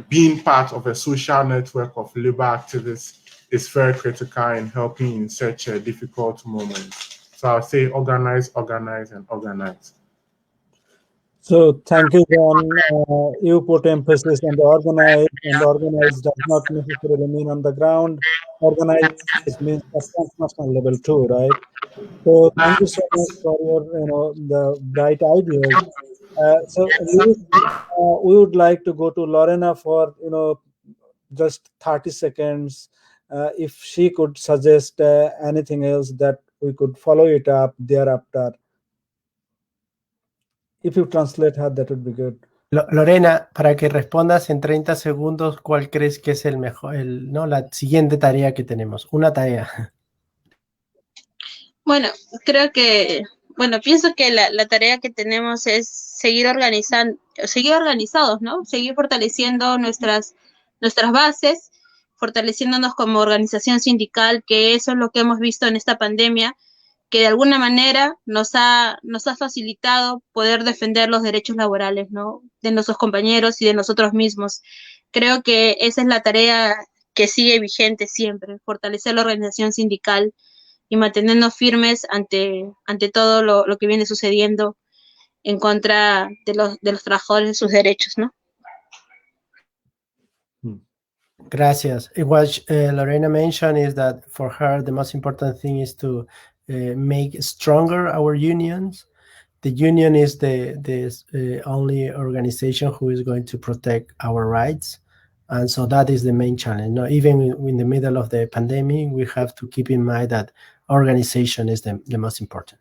being part of a social network of labor activists is very critical in helping in such a difficult moment. So I'll say organize, organize, and organize. So thank you, John. You put emphasis on the organize, and organize does not necessarily mean on the ground. Organize means at transnational level too, right? So thank you so much for your, the bright ideas. So Luis, we would like to go to Lorena for, just 30 seconds. If she could suggest anything else that we could follow it up thereafter. If you translate her, that would be good. Lorena, para que respondas en 30 segundos, ¿cuál crees que es el mejor, la siguiente tarea que tenemos? Una tarea. Bueno, creo que, pienso que la tarea que tenemos es seguir organizados, ¿no? Seguir fortaleciendo nuestras bases, fortaleciéndonos como organización sindical, que eso es lo que hemos visto en esta pandemia, que de alguna manera nos ha facilitado poder defender los derechos laborales, ¿no? De nuestros compañeros y de nosotros mismos. Creo que esa es la tarea que sigue vigente siempre, fortalecer la organización sindical y mantenernos firmes ante todo lo que viene sucediendo en contra de los trabajadores y sus derechos, ¿no? Gracias. What Lorena mentioned is that for her, the most important thing is to make stronger our unions. The union is the only organization who is going to protect our rights. And so that is the main challenge. No, even in the middle of the pandemic, we have to keep in mind that organization is the most important.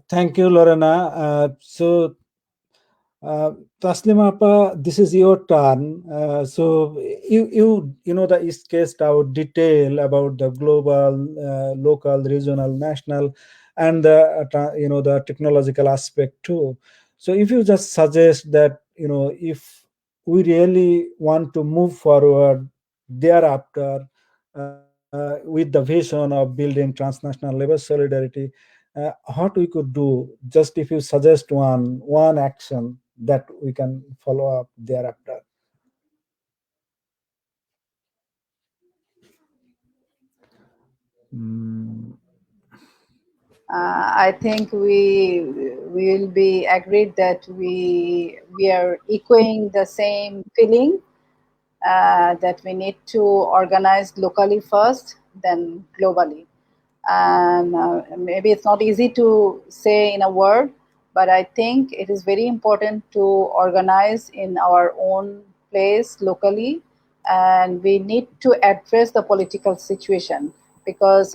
Thank you, Lorena. So, Taslima Appa, this is your turn. So you the East Coast out detail about the global, local, regional, national, and the technological aspect too. So if you just suggest that if we really want to move forward thereafter with the vision of building transnational labor solidarity, what we could do, just if you suggest one action that we can follow up thereafter. I think we will be agreed that we are echoing the same feeling that we need to organize locally first, then globally. And maybe it's not easy to say in a word, but I think it is very important to organize in our own place locally, and we need to address the political situation because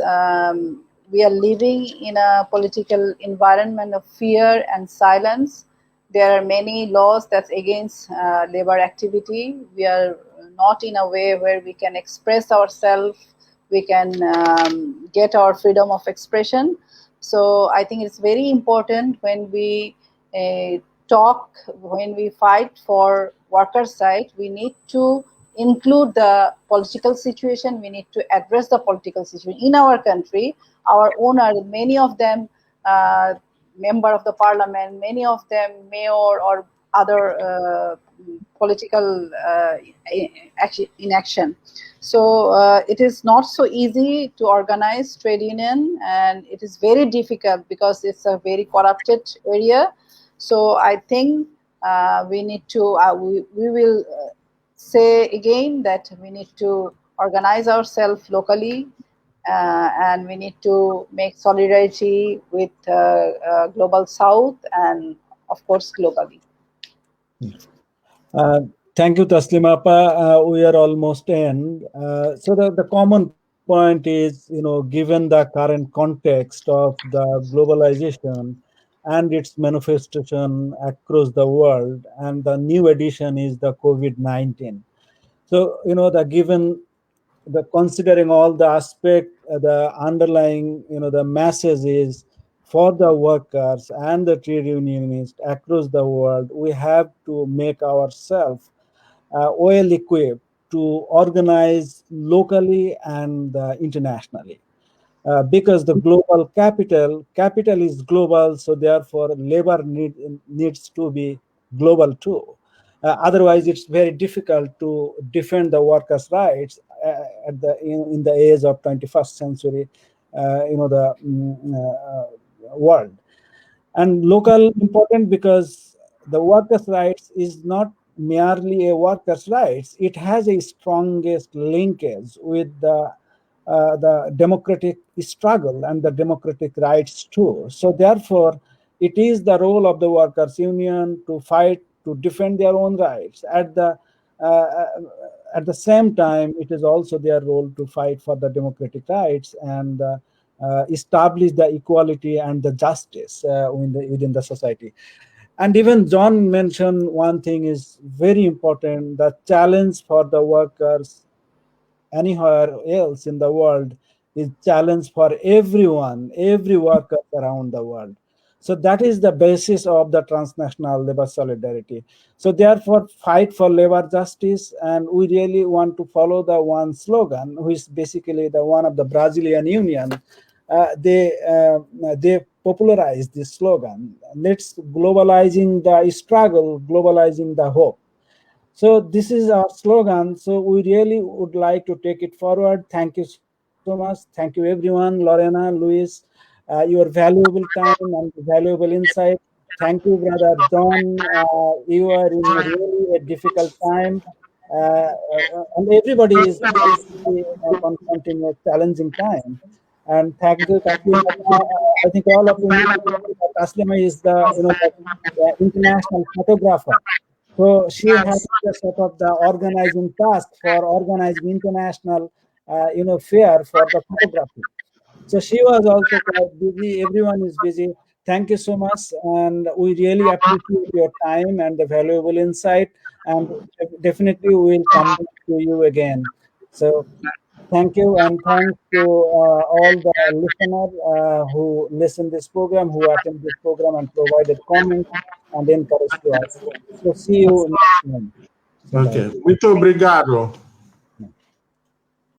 we are living in a political environment of fear and silence. There are many laws that's against labor activity. We are not in a way where we can express ourselves, we can get our freedom of expression. So I think it's very important when we talk, when we fight for workers' rights, we need to include the political situation, we need to address the political situation in our country. Our owners, many of them member of the parliament, many of them mayor or other political inaction. So it is not so easy to organize trade union, and it is very difficult because it's a very corrupted area. So I think we need to, we will say again that we need to organize ourselves locally, and we need to make solidarity with Global South and of course globally. Thank you, Taslima Appa. We are almost end. So the common point is, given the current context of the globalization and its manifestation across the world, and the new addition is the COVID-19. So, considering all the aspect, the underlying, the message is for the workers and the trade unionists across the world, we have to make ourselves well equipped to organize locally and internationally. Because the global capital is global, so therefore labor needs to be global too. Otherwise, it's very difficult to defend the workers' rights in the age of 21st century, world. And local important because the workers' rights is not merely a workers' rights; it has a strongest linkage with the democratic struggle and the democratic rights too. So therefore, it is the role of the workers' union to fight to defend their own rights. At the same time, it is also their role to fight for the democratic rights and establish the equality and the justice within the society. And even John mentioned one thing is very important: the challenge for the workers anywhere else in the world is challenge for everyone, every worker around the world. So that is the basis of the transnational labor solidarity. So therefore, fight for labor justice, and we really want to follow the one slogan, which is basically the one of the Brazilian Union. They popularized this slogan. Let's globalizing the struggle, globalizing the hope. So this is our slogan. So we really would like to take it forward. Thank you so much. Thank you everyone, Lorena, Luis, your valuable time and valuable insight. Thank you, brother John. You are in a really a difficult time. And everybody is confronting a challenging time. And thank you, Taslima. I think all of you know that Taslima is the international photographer. So she has the sort of the organizing task for organizing international, fair for the photography. So she was also quite busy. Everyone is busy. Thank you so much, and we really appreciate your time and the valuable insight. And definitely, we will come back to you again. So thank you, and thanks to all the listeners who listen this program, who attend this program, and provided comments and encourage to us. So see you next month. Okay, muito obrigado.